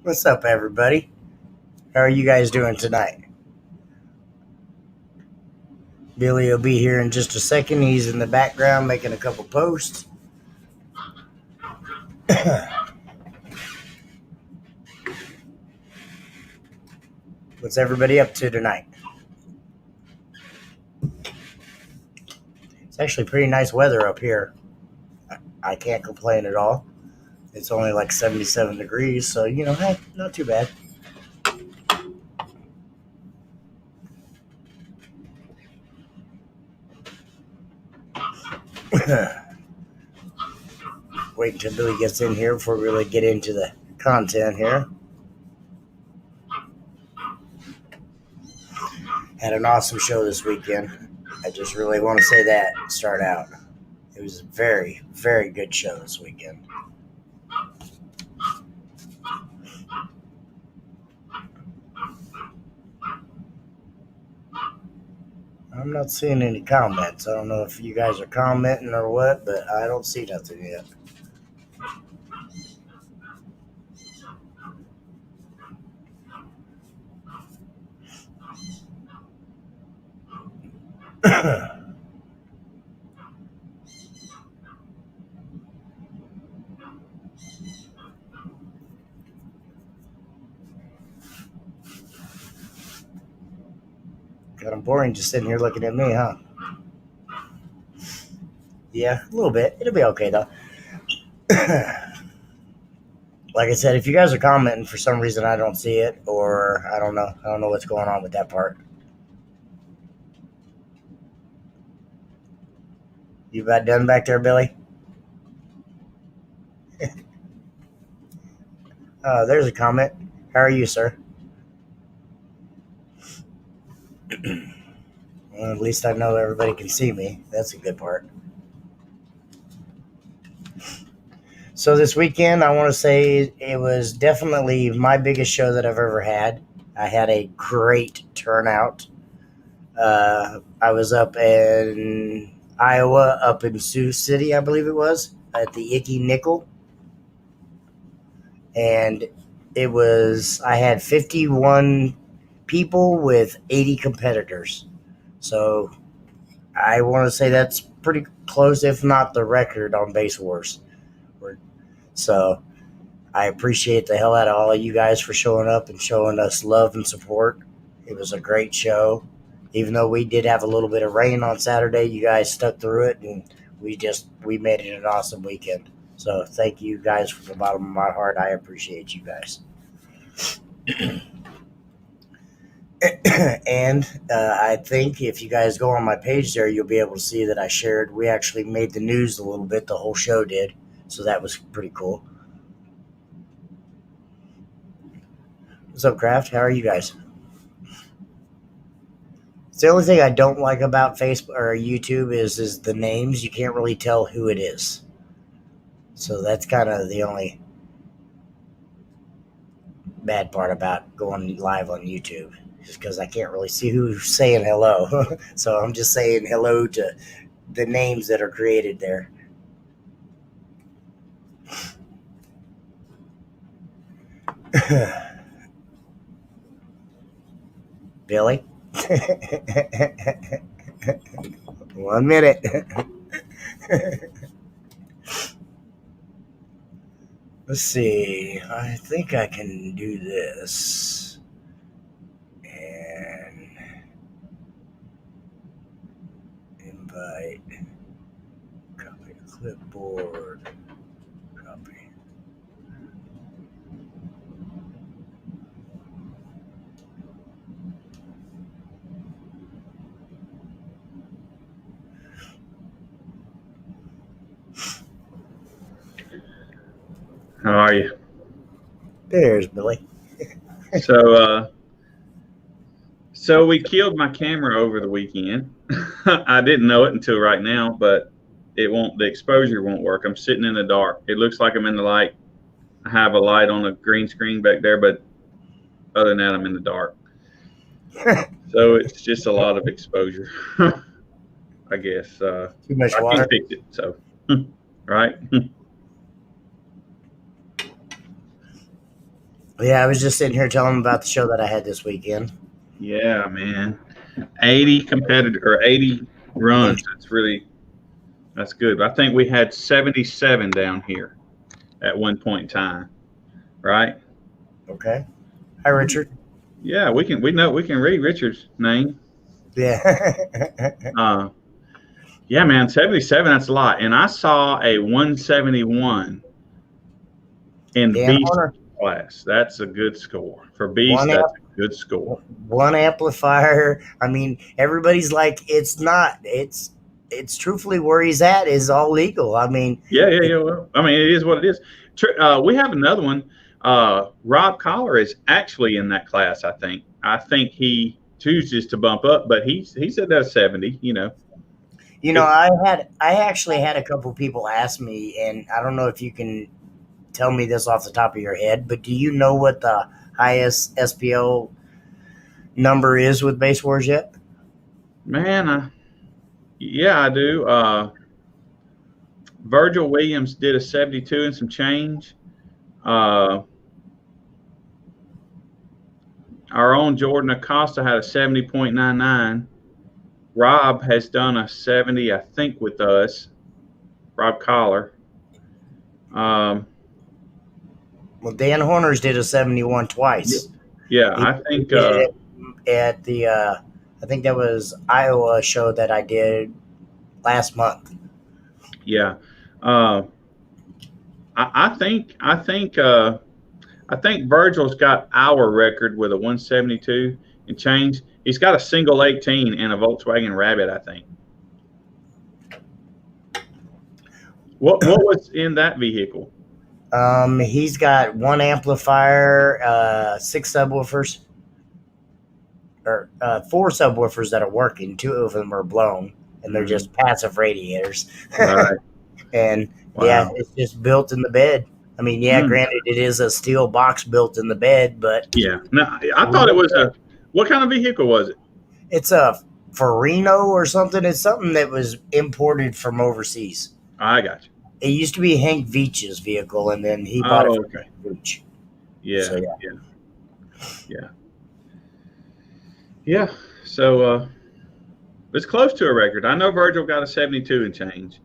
What's up, everybody? How are you guys doing tonight? Billy will be here in just a second. He's in the background making a couple posts. What's everybody up to tonight? It's actually pretty nice weather up here. I can't complain at all. It's only like 77 degrees, so hey, not too bad. Wait until Billy gets in here before we really get into the content here. Had an awesome show this weekend. I just really want to say that start out. It was a very, very good show this weekend. I'm not seeing any comments. I don't know if you guys are commenting or what, but I don't see nothing yet. Kind of boring just sitting here looking at me, huh? Yeah, a little bit. It'll be okay though. Like I said, if you guys are commenting for some reason I don't see it, or I don't know. I don't know what's going on with that part. You about done back there, Billy? There's a comment. How are you, sir? Well, at least I know everybody can see me. That's a good part. So this weekend, I want to say it was definitely my biggest show that I've ever had. I had a great turnout. I was up in Iowa, up in Sioux City, I believe it was, at the Icky Nickel. And I had 51 people with 80 competitors. So I want to say that's pretty close, if not the record on Base Wars. So I appreciate the hell out of all of you guys for showing up and showing us love and support. It was a great show. Even though we did have a little bit of rain on Saturday, you guys stuck through it, and we made it an awesome weekend. So thank you guys from the bottom of my heart. I appreciate you guys. And I think if you guys go on my page there, you'll be able to see that I shared. We actually made the news a little bit. The whole show did, so that was pretty cool. What's up, Kraft? How are you guys? It's the only thing I don't like about Facebook or YouTube is the names. You can't really tell who it is. So that's kind of the only bad part about going live on YouTube, just because I can't really see who's saying hello. So I'm just saying hello to the names that are created there. Billy? 1 minute. Let's see. I think I can do this. And invite. Copy clipboard. Copy. How are you? There's Billy. So we killed my camera over the weekend. I didn't know it until right now, but the exposure won't work. I'm sitting in the dark. It looks like I'm in the light. I have a light on a green screen back there, but other than that, I'm in the dark. So it's just a lot of exposure, I guess. Too much I water. can fix it, so, right? Yeah, I was just sitting here telling him about the show that I had this weekend. Yeah, man. 80 competitor or 80 And runs. That's good. I think we had 77 down here at one point in time, right? okay. Hi, Richard. Yeah, we can read Richard's name. Yeah. Uh, yeah, man, 77. That's a lot. And I saw a 171 in Dan beast Horner. class. That's a good score for beast. One That's a good score. one amplifier. I mean, everybody's like, it's not. It's truthfully where he's at is all legal. I mean, Yeah, yeah, it, yeah. Well, I mean, it is what it is. We have another one. Rob Collar is actually in that class. I think he chooses to bump up, but he said that's 70. It, I actually had a couple people ask me, and I don't know if you can tell me this off the top of your head, but do you know what the highest SPL number is with Base Wars yet? man, yeah, I do. Virgil Williams did a 72 and some change. Uh, our own Jordan Acosta had a 70.99. Rob has done a 70, I think, with us. Rob Collar. Um, Well, Dan Horner's did a 71 yeah, twice. yeah, He, I he think. did it at the I think that was Iowa show that I did last month. Yeah, uh, I think Virgil's got our record with a 172 and change. He's got a single 18 and a Volkswagen Rabbit, I think. What was in that vehicle? He's got one amplifier, six subwoofers, or four subwoofers that are working. Two of them are blown, and they're Mhm. just passive radiators. Right. And yeah, Wow. it's just built in the bed. I mean, yeah, Mm. granted, it is a steel box built in the bed, but Yeah. Now, I thought it was a. What kind of vehicle was it? it's a Farino or something. It's something that was imported from overseas. I got you. It used to be Hank Veach's vehicle, and then he bought it Oh, from okay. Hank Veach. So Yeah. yeah, Yeah. Yeah. Yeah. So it's close to a record. I know Virgil got a 72 and change.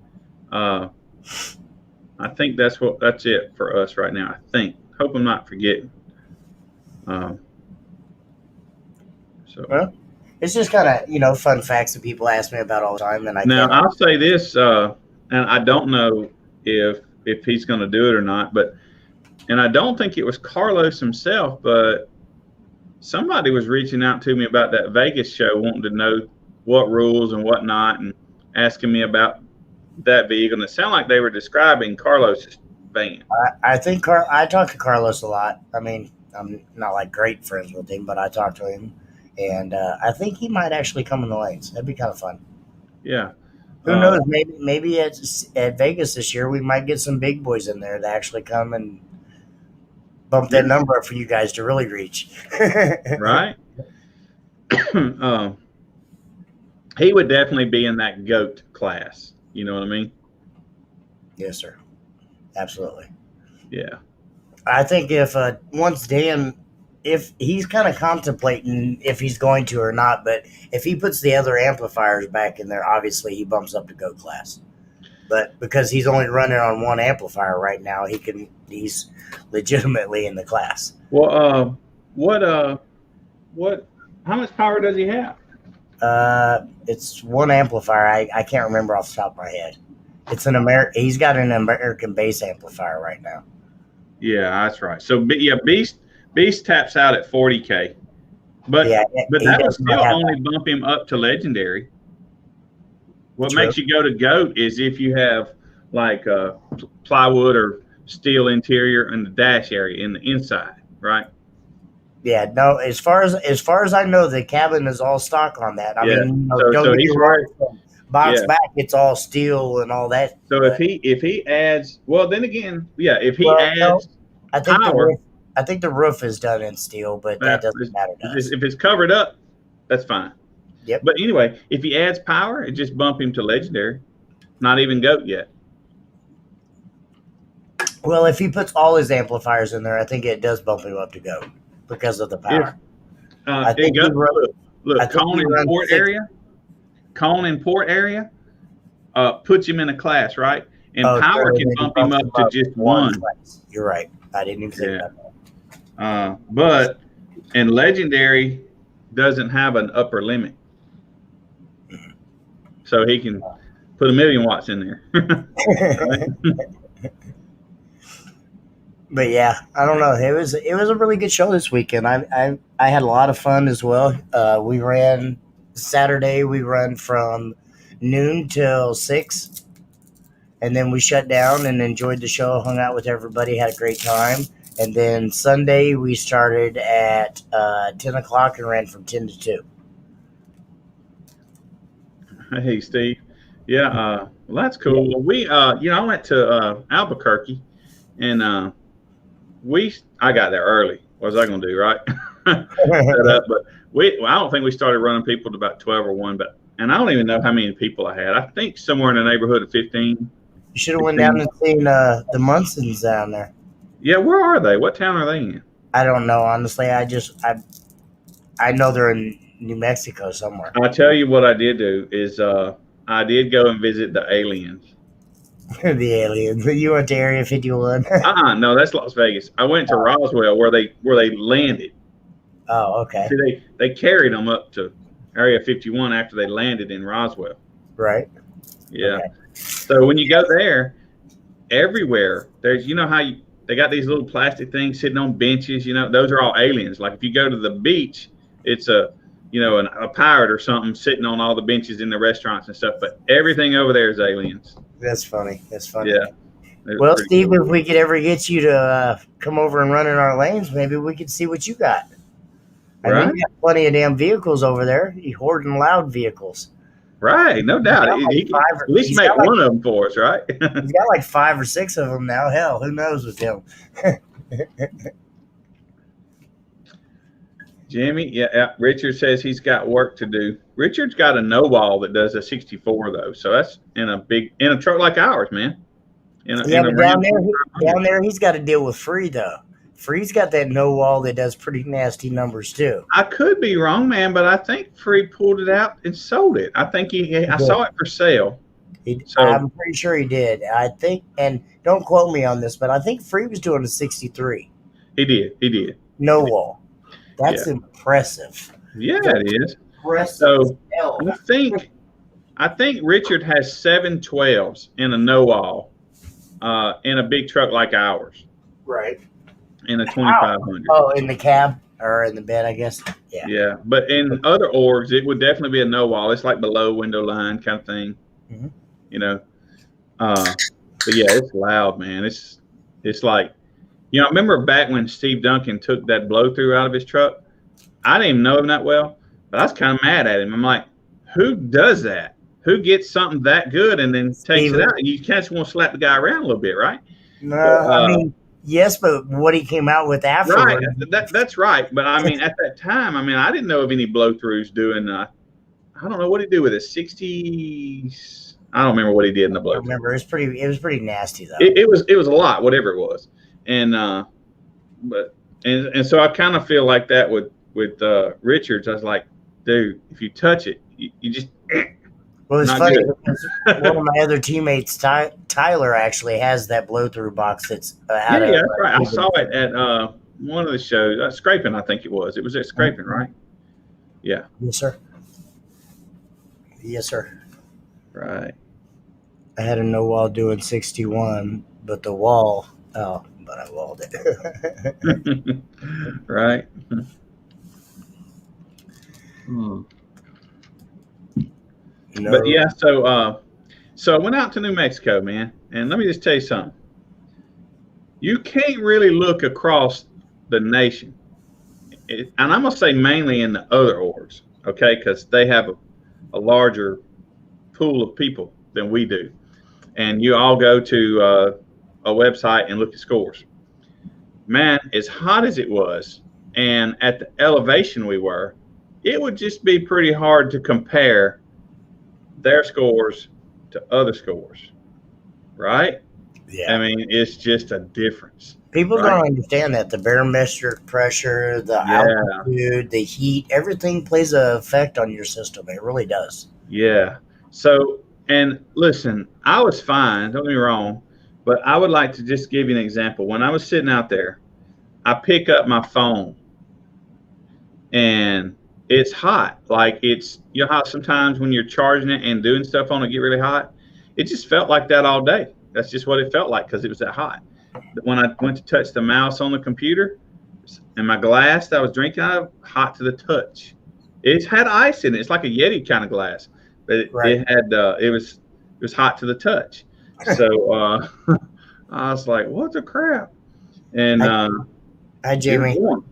Uh, I think that's it for us right now. I think. Hope I'm not forgetting. Um, so well, it's just kind of fun facts that people ask me about all the time, and I now can't. I'll say this, and I don't know if he's going to do it or not, but and I don't think it was Carlos himself, but somebody was reaching out to me about that Vegas show, wanting to know what rules and whatnot, and asking me about that vehicle. And it sounded like they were describing Carlos's van. I think I talk to Carlos a lot. I mean, I'm not like great friends with him, but I talk to him, and I think he might actually come in the lanes. That'd be kind of fun. Yeah. Who Uh, knows? Maybe at Vegas this year we might get some big boys in there to actually come and bump yeah. that number up for you guys to really reach. Right. um, he would definitely be in that goat class. You know what I mean? Yes, sir. Absolutely. Yeah. I think if once Dan, if he's kind of contemplating if he's going to or not, but if he puts the other amplifiers back in there, obviously he bumps up to go class. But because he's only running on one amplifier right now, he's legitimately in the class. Well, what what? How much power does he have? It's one amplifier. I can't remember off the top of my head. It's an American. He's got an American bass amplifier right now. Yeah, that's right. So, yeah, Beast taps out at 40K, but Yeah, he that would does not still have only that. bump him up to legendary. What True. makes you go to goat is if you have like plywood or steel interior in the dash area in the inside, right? Yeah, no. As far as I know, the cabin is all stock on that. I Yeah. mean, don't So get me he's wrong. right. From box Yeah. back, it's all steel and all that. So But if he adds, well, then again, yeah, if he well, no, adds I think the power, roof. I think the roof is done in steel, but that doesn't matter to us. if it's covered up, that's fine. Yep. But anyway, if he adds power, it just bump him to legendary. Not even goat yet. Well, if he puts all his amplifiers in there, I think it does bump him up to go because of the If power. I it think goes, he run, I look, think he runs six. Cone in port area, puts him in a class, right? And Oh, power sure, and can then he bump him bumps up him to up just one one. class. You're right. I didn't even think Yeah. about that. But and legendary doesn't have an upper limit, so he can put 1,000,000 watts in there. Right? But yeah, I don't know. It was a really good show this weekend. I had a lot of fun as well. We ran Saturday. We run from noon till 6, and then we shut down and enjoyed the show. Hung out with everybody. Had a great time. And then Sunday we started at 10 o'clock and ran from 10 to 2. Hey, Steve. Yeah, well, that's cool. Well, I went to Albuquerque, and I got there early. What was I going to do, right? Set up, but I don't think we started running people to about 12 or 1, and I don't even know how many people I had. I think somewhere in the neighborhood of 15. You should have went 16. down and seen the Munsons down there. Yeah, where are they? What town are they in? I don't know honestly. I know they're in New Mexico somewhere. I'll tell you what I did do is I did go and visit the aliens. The aliens. You went to Area 51. No, that's Las Vegas. I went to Roswell where they landed. Oh, okay. See, they carried them up to Area 51 after they landed in Roswell. Right. Yeah. Okay. So when you go there, everywhere there's how they got these little plastic things sitting on benches. Those are all aliens. Like if you go to the beach, it's a pirate or something sitting on all the benches in the restaurants and stuff. But everything over there is aliens. That's funny. Yeah. Well, Steve, cool. If we could ever get you to come over and run in our lanes, maybe we could see what you got. I Right. mean, you got plenty of damn vehicles over there. You hoarding loud vehicles. Right, no doubt. He can at least make one of them for us, right? He's got like 5 or 6 of them now. Hell, who knows with him? Jimmy, yeah. Richard says he's got work to do. Richard's got a no-wall that does a 64 though, so that's in a truck like ours, man. But down there, he's got to deal with Free though. Free's got that no wall that does pretty nasty numbers too. I could be wrong, man, but I think Free pulled it out and sold it. I think I saw it for sale. I'm pretty sure he did. I think, and don't quote me on this, but I think Free was doing a 63. He did. No wall. That's impressive. Yeah, it is. Impressive. So I think Richard has 712s in a no wall, in a big truck like ours. Right. In a 2500. Oh, in the cab or in the bed, I guess. Yeah. Yeah, but in other orgs, it would definitely be a no wall. It's like below window line kind of thing. Mm-hmm. But yeah, it's loud, man. It's like, I remember back when Steve Duncan took that blow through out of his truck. I didn't even know him that well, but I was kind of mad at him. I'm like, who does that? Who gets something that good and then takes it out? You kind of want to slap the guy around a little bit, right? No, I mean. Yes, but what he came out with afterwards. Right, that's right. But I mean, at that time, I didn't know of any blow-throughs doing. I don't know what he did with it. 60. I don't remember what he did in the blow. I remember it was pretty nasty though. It was a lot, whatever it was, and so I kind of feel like that with Richards. I was like, dude, if you touch it, you just. Well, it's funny because one of my other teammates, Tyler, actually has that blow-through box that's that's right. I saw it at one of the shows. Scraping, I think it was. It was at Scraping, right? Yeah. Yes, sir. Yes, sir. Right. I had a no wall doing 61, but the wall. Oh, but I walled it. Right. No. But yeah, so I went out to New Mexico, man, and let me just tell you something. You can't really look across the nation, and I'm gonna say mainly in the other orgs, okay, because they have a larger pool of people than we do, and you all go to a website and look at scores. Man, as hot as it was, and at the elevation we were, it would just be pretty hard to compare their scores to other scores, right? I Yeah. mean, it's just a difference, People right? don't understand that the barometric pressure, the Yeah, altitude, the heat, everything plays a effect on your system. It really does. yeah. So, and listen, I was fine. Don't get me wrong, but I would like to just give you an example. When I was sitting out there, I pick up my phone and it's hot. Like it's, you know how sometimes when you're charging it and doing stuff on it get really hot? It just felt like that all day. That's just what it felt like because it was that hot. But when I went to touch the mouse on the computer and my glass that I was drinking out of, hot to the touch. It had ice in it. It's like a Yeti kind of glass, but Right. it was hot to the touch. So I was like, what the crap? And Hi, hi, it was Jamie. warm.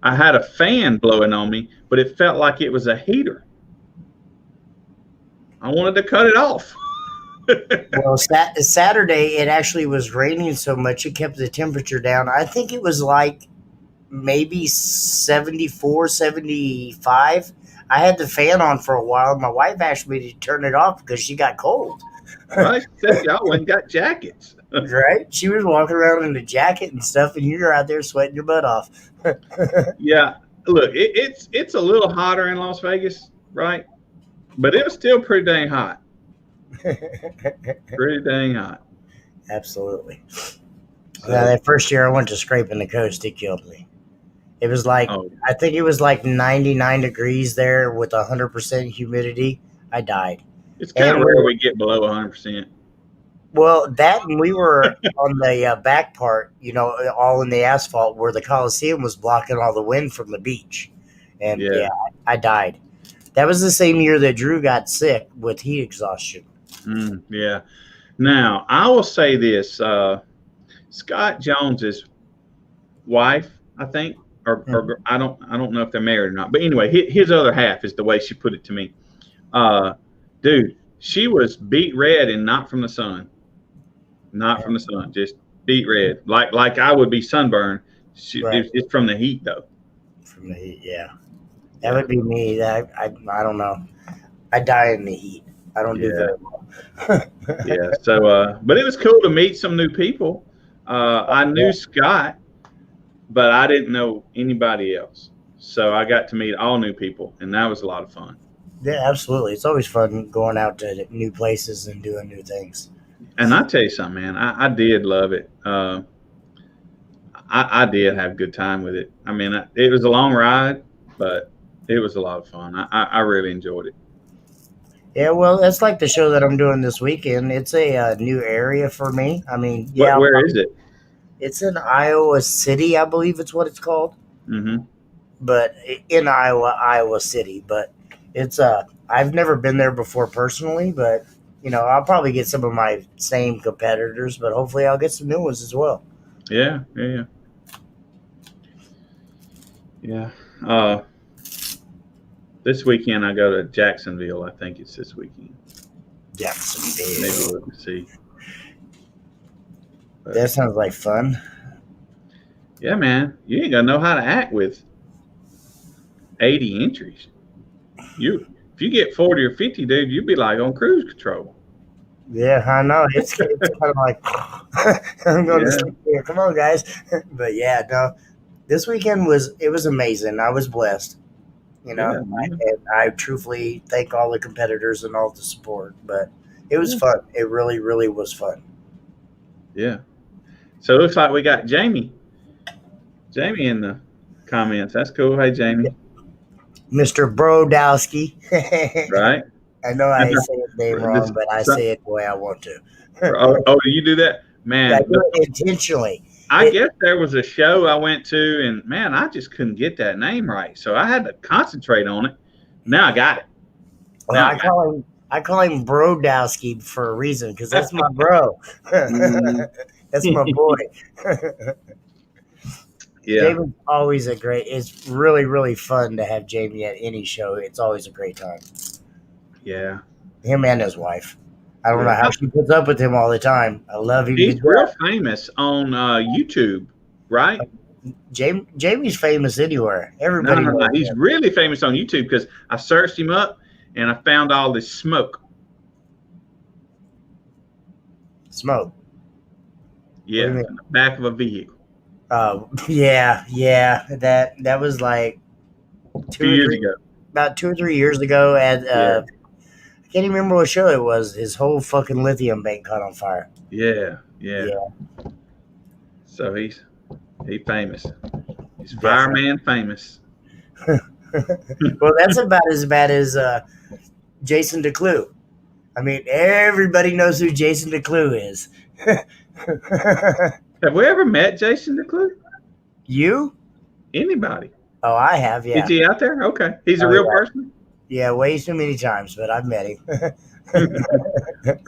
I had a fan blowing on me, but it felt like it was a heater. I wanted to cut it off. Well, Saturday, it actually was raining so much it kept the temperature down. I think it was like maybe 74, 75. I had the fan on for a while. My wife asked me to turn it off because she got cold. Well, she said y'all went and got jackets. Right? She was walking around in a jacket and stuff, and you're out there sweating your butt off. Yeah, look, it's a little hotter in Las Vegas, right? But it was still pretty dang hot. Pretty dang hot. Absolutely. So, That first year I went to scraping the coast, it killed me. It was like, oh, I think it was like 99 degrees there with 100% humidity. I died. it's kind And of rare we get below 100%. well, that and we were on the back part, all in the asphalt where the Coliseum was blocking all the wind from the beach. And Yeah. yeah, I died. That was the same year that Drew got sick with heat exhaustion. Yeah. Now, I will say this Scott Jones's wife, I think, or I don't know if they're married or not. But anyway, his other half is the way she put it to me. Uh, dude, she was beat red and not from the sun. Not from the sun, just beat red. Like I would be sunburned. Right. It's from the heat though. From the heat, yeah. That Yeah. would be me. I don't know. I die in the heat. I don't do Yeah. very well. Yeah. So, but it was cool to meet some new people. I Yeah. knew Scott, but I didn't know anybody else. So I got to meet all new people, and that was a lot of fun. Yeah, absolutely. It's always fun going out to new places and doing new things. And I tell you something, man, I did love it. I did have a good time with it. I mean, it was a long ride, but it was a lot of fun. I really enjoyed it. Yeah, well, that's like the show that I'm doing this weekend. It's a new area for me. I mean, What? yeah, Where is it? it's in Iowa City, I believe it's what it's called, Mm-hmm. but in Iowa City. But it's I've never been there before personally, but I'll probably get some of my same competitors, but hopefully I'll get some new ones as well. Yeah, yeah, yeah. Yeah. Uh, this weekend I go to Jacksonville. I think it's this weekend. Maybe Jacksonville. look and see. But That sounds like fun. yeah, man, you ain't gonna know how to act with 80 entries. You if you get 40 or 50, dude, you'd be like on cruise control. Yeah, I know. It's kind of like I'm going to Yeah, sleep here. Come on, guys. But yeah, no. This weekend was amazing. I was blessed. yeah, man. And I truthfully thank all the competitors and all the support. But it was Yeah, fun. It really, really was fun. yeah. So it looks like we got Jamie. Jamie in the comments. That's cool. Hey, Jamie. Mr. Brodowski. Right? I know I say his name This, wrong, but I so, say it the way I want to. do you do that, I man? do it intentionally. I It, guess there was a show I went to, and man, I just couldn't get that name right, so I had to concentrate on it. Now I got it. well, Now I got I call him Brodowski for a reason because that's my bro. it. That's my boy. Yeah, Jamie's always a great. It's really really fun to have Jamie at any show. It's always a great time. yeah, Him and his wife. I don't know yeah. how she puts up with him all the time. I love him to He's real death. famous on YouTube, right? Jamie's famous anywhere. No, Everybody no, no. knows He's him. really famous on YouTube because I searched him up and I found all this smoke. Smoke. What do you Yeah, mean? in the back of a vehicle Yeah. That was like a few years ago. about 2 or 3 years ago. At Yeah, I can't even remember what show it was. His whole fucking lithium bank caught on fire. yeah. Yeah, So he famous. He's definitely. fireman famous. Well, that's about as bad as Jason DeClue. I mean, everybody knows who Jason DeClue is. Have we ever met Jason DeClue? You? Anybody? Oh, I have. Is Yeah. he out there? Okay, he's a Oh, real yeah. person. Yeah, way too many times, but I've met him.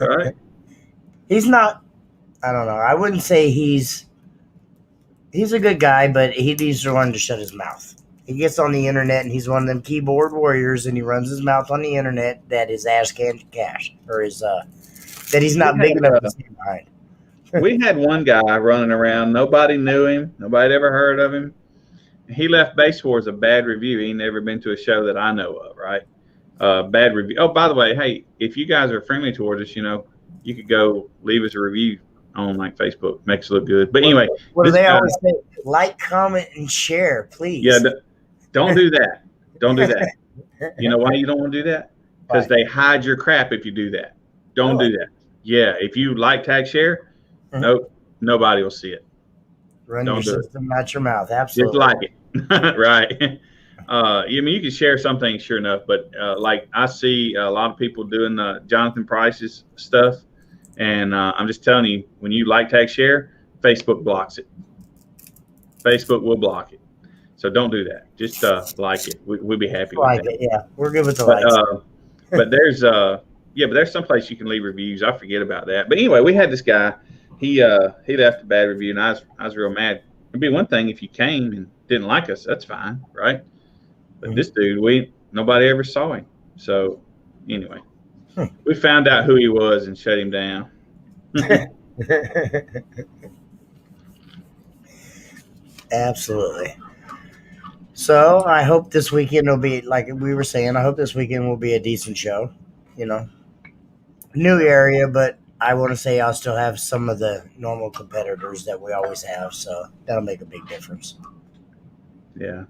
All right. He's not. I don't know. I wouldn't say he's a good guy, but he needs to learn to shut his mouth. He gets on the internet and he's one of them keyboard warriors, and he runs his mouth on the internet that his ass can't cash, or his that he's We not big enough had to stand behind. we had one guy running around. Nobody knew him. Nobody ever heard of him. He left Base Wars a bad review. He never been to a show that I know of. Right. Bad review. Oh, by the way, hey, if you guys are friendly towards us, you could go leave us a review on like Facebook. Makes it look good. But What, anyway, what do this they guy, always say? Like, comment, and share, yeah, please. don't do that. Don't do that. You know why you don't want to do that? Because Why? they hide your crap if you do that. Don't Really? do that. Yeah, if you like, tag, share, Mhm. nope, nobody will see it. Run your Don't do it. system, not your mouth. Just Absolutely. like it, right? I mean, you can share something, sure enough, but like I see a lot of people doing Jonathan Price's stuff, and I'm just telling you, when you like, tag, share, Facebook blocks it. Facebook will block it. So don't do that. Just like it. We'll be happy with Like that. it, yeah. We're good with the But likes. but there's yeah, but there's some place you can leave reviews. I forget about that. But anyway, we had this guy. He left a bad review, and I was real mad. It'd be one thing if you came and didn't like us. That's fine, right? But this dude, nobody ever saw him. So anyway, we found out who he was and shut him down. Absolutely. So I hope this weekend will be like we were saying. I hope this weekend will be a decent show. You know, new area, but I want to say I'll still have some of the normal competitors that we always have. So that'll make a big difference. Yeah.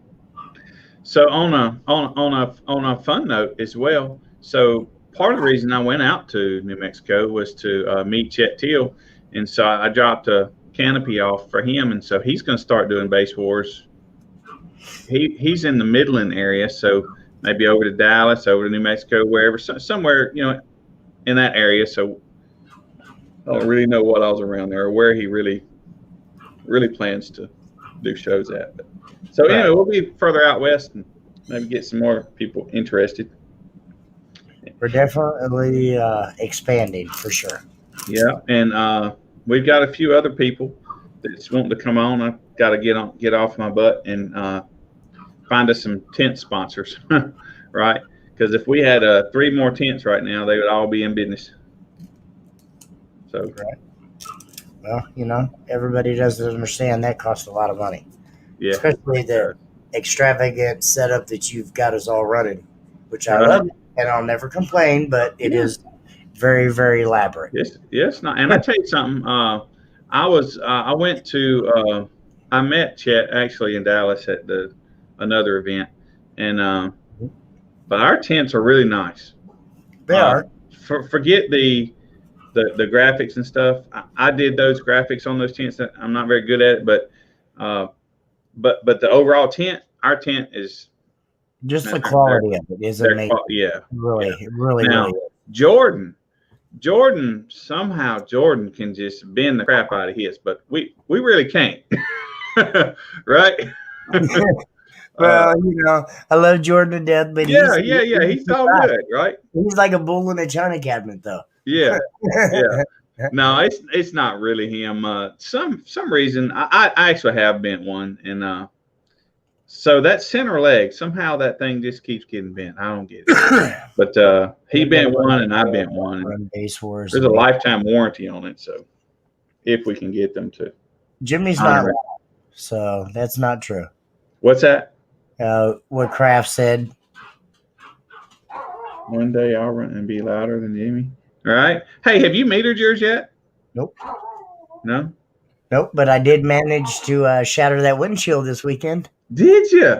So on a fun note as well. So part of the reason I went out to New Mexico was to meet Chet Teal, and so I dropped a canopy off for him, and so he's going to start doing base wars. He's in the Midland area, so maybe over to Dallas, over to New Mexico, wherever, somewhere in that area. So I don't really know what else around there or where he really plans to do shows at. But, so anyway, we'll be further out west and maybe get some more people interested. We're definitely expanding for sure. Yeah, and we've got a few other people that's wanting to come on. I've got to get off my butt and find us some tent sponsors, right? Because if we had 3 more tents right now, they would all be in business. So, right. Well, everybody doesn't understand that costs a lot of money. Yeah, especially the extravagant setup that you've got us all running, which I right. love, and I'll never complain. But it is very, very elaborate. Yes, not. And I tell you something. I went to I met Chet actually in Dallas at another event, and but our tents are really nice. They are. Forget the graphics and stuff. I did those graphics on those tents. I'm not very good at it, but the overall tent, our tent is just the quality of it is amazing. Yeah, really. Now, Jordan somehow can just bend the crap out of his, but we really can't, right? Well, I love Jordan to death, but yeah, he's all good, right? He's like a bull in a china cabinet, though. Yeah. No, it's not really him. Some reason I actually have bent one, and so that center leg, somehow that thing just keeps getting bent. I don't get it. But he bent one and I bent one. And there's a lifetime warranty on it, so if we can get them to. Jimmy's not loud, so that's not true. What's that? What Kraft said. One day I'll run and be louder than Jimmy. All right. Hey, have you metered yours yet? Nope. No? Nope, but I did manage to shatter that windshield this weekend. Did you?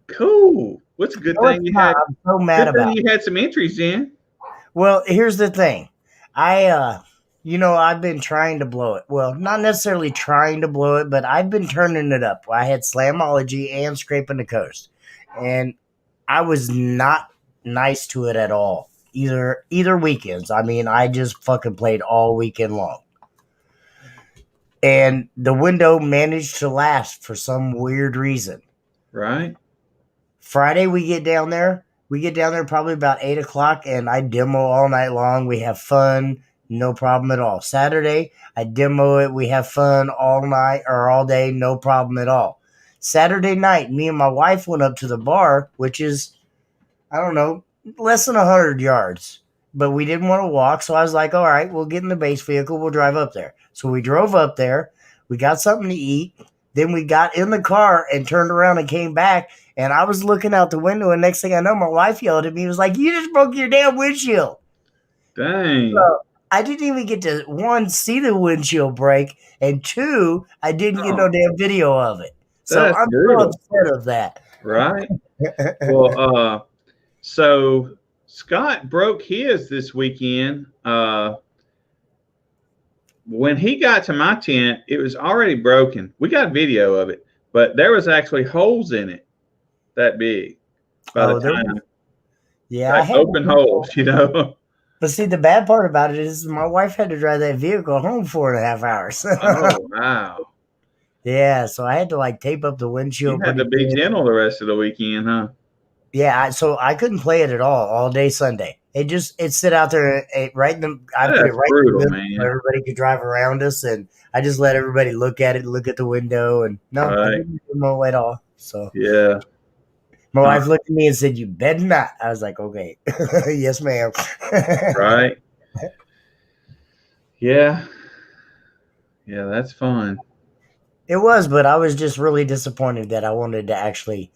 Cool. What's a good No, thing it's you not. had? I'm so mad Good thing about you had some entries in. Well, here's the thing. I've been trying to blow it. Well, not necessarily trying to blow it, but I've been turning it up. I had Slamology and Scraping the Coast. And I was not nice to it at all. Either weekends. I mean, I just fucking played all weekend long. And the window managed to last for some weird reason. Right. Friday we get down there. We get down there probably about 8 o'clock, and I demo all night long. We have fun, no problem at all. Saturday I demo it. We have fun all night or all day, no problem at all. Saturday night, me and my wife went up to the bar, which is I don't know less than 100 yards, but we didn't want to walk, so I was like, all right, we'll get in the base vehicle. We'll drive up there. So we drove up there. We got something to eat. Then we got in the car and turned around and came back. And I was looking out the window, and next thing I know, my wife yelled at me. Was like, "You just broke your damn windshield!" Dang. So I didn't even get to one see the windshield break, and two, I didn't get no Oh, damn video of it. So that's I'm so brutal. upset of that. Right. Well, so Scott broke his this weekend. When he got to my tent, it was already broken. We got video of it, but there was actually holes in it that big by the Oh, there time, was, yeah, I like had to open do that. holes. But see, the bad part about it is my wife had to drive that vehicle home 4.5 hours. Oh, wow. Yeah, so I had to like tape up the You windshield had pretty to be good. gentle the rest of the weekend, huh? Yeah, so I couldn't play it at all day Sunday. It sit out there right in the. I put it That's right in the brutal, middle so man. everybody could drive around us, and I just let everybody look at it, look at the window, and no, I Right. didn't demo at all. So Yeah. my Uh, wife looked at me and said, "You better not." I was like, "Okay, yes, ma'am." right. Yeah. Yeah, that's fun. It was, but I was just really disappointed that I wanted to actually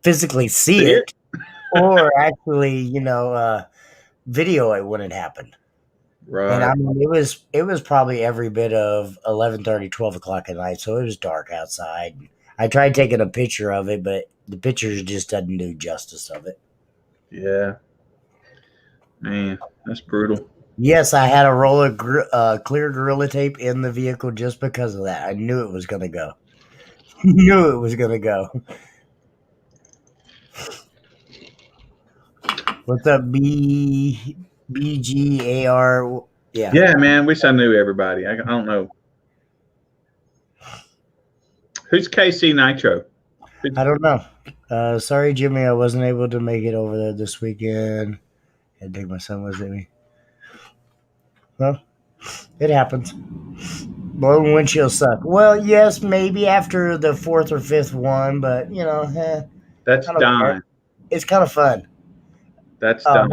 physically see See it? it or actually, video it when it happened. And Right. I mean, it was probably every bit of 11:30, 12 o'clock at night, so it was dark outside. I tried taking a picture of it, but the pictures just doesn't do justice of it. Yeah. Man, that's brutal. Yes, I had a roll of clear Gorilla Tape in the vehicle just because of that. I knew it was going to go. Knew it was going to go. What's up, BGAR? Yeah, Yeah, man. Wish I knew everybody. I don't know. Who's KC Nitro? I don't know. Sorry, Jimmy, I wasn't able to make it over there this weekend. Had to take my son with me. Well, it happens. Blowing windshields suck. Well, yes, maybe after the fourth or fifth one, but That's I don't care. Don. It's kind of fun. That's Oh, Don.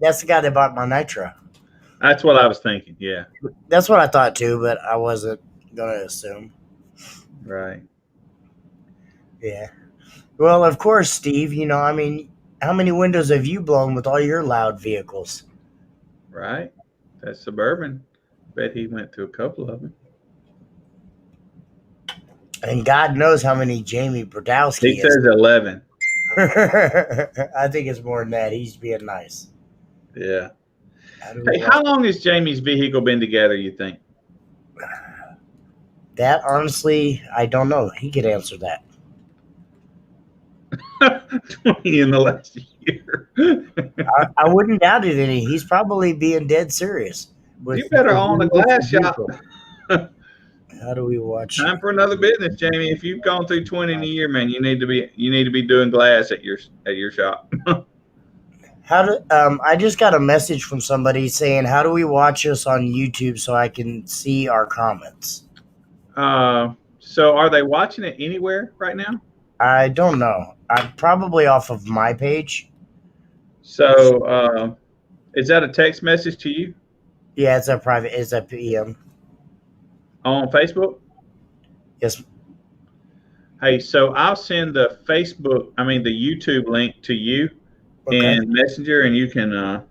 that's the guy that bought my nitro. That's what I was thinking. Yeah. That's what I thought too, but I wasn't gonna assume. Right. Yeah. Well, of course, Steve. How many windows have you blown with all your loud vehicles? Right. That's Suburban. Bet he went to a couple of them. And God knows how many Jamie He Brodowski is. says 11. I think it's more than that. He's being nice. Yeah. How do we Hey, how long has Jamie's vehicle been together, you think? That honestly, I don't know. He could answer that. 20 in the last year. I wouldn't doubt it any. He's probably being dead serious with You better his own a universal glass shop. vehicle. How do we watch? Time for another business, Jamie. If you've gone through 20 in a year, man, you need to be doing glass at your shop. I just got a message from somebody saying, "How do we watch us on YouTube so I can see our comments?" So are they watching it anywhere right now? I don't know. I'm probably off of my page. So is that a text message to you Yeah, it's a private. It's a PM. on Facebook? Yes. Hey, so I'll send the YouTube link to you Okay. in Messenger, and you can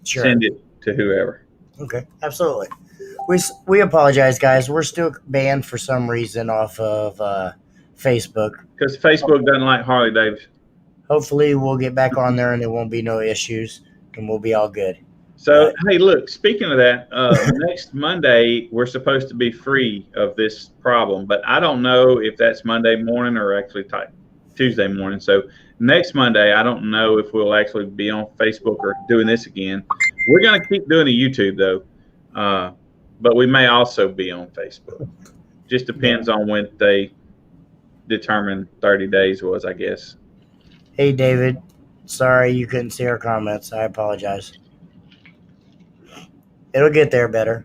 Sure. send it to whoever. Okay. Absolutely. We apologize, guys. We're still banned for some reason off of Facebook. Because Facebook doesn't like Harley Davidson. Hopefully, we'll get back on there and there won't be no issues, and we'll be all good. So, hey, look, speaking of that, next Monday, we're supposed to be free of this problem, but I don't know if that's Monday morning or actually Tuesday morning. So, next Monday, I don't know if we'll actually be on Facebook or doing this again. We're going to keep doing a YouTube, though, but we may also be on Facebook. Just depends on when they determine 30 days was, I guess. Hey, David. Sorry you couldn't see our comments. I apologize. It'll get there better.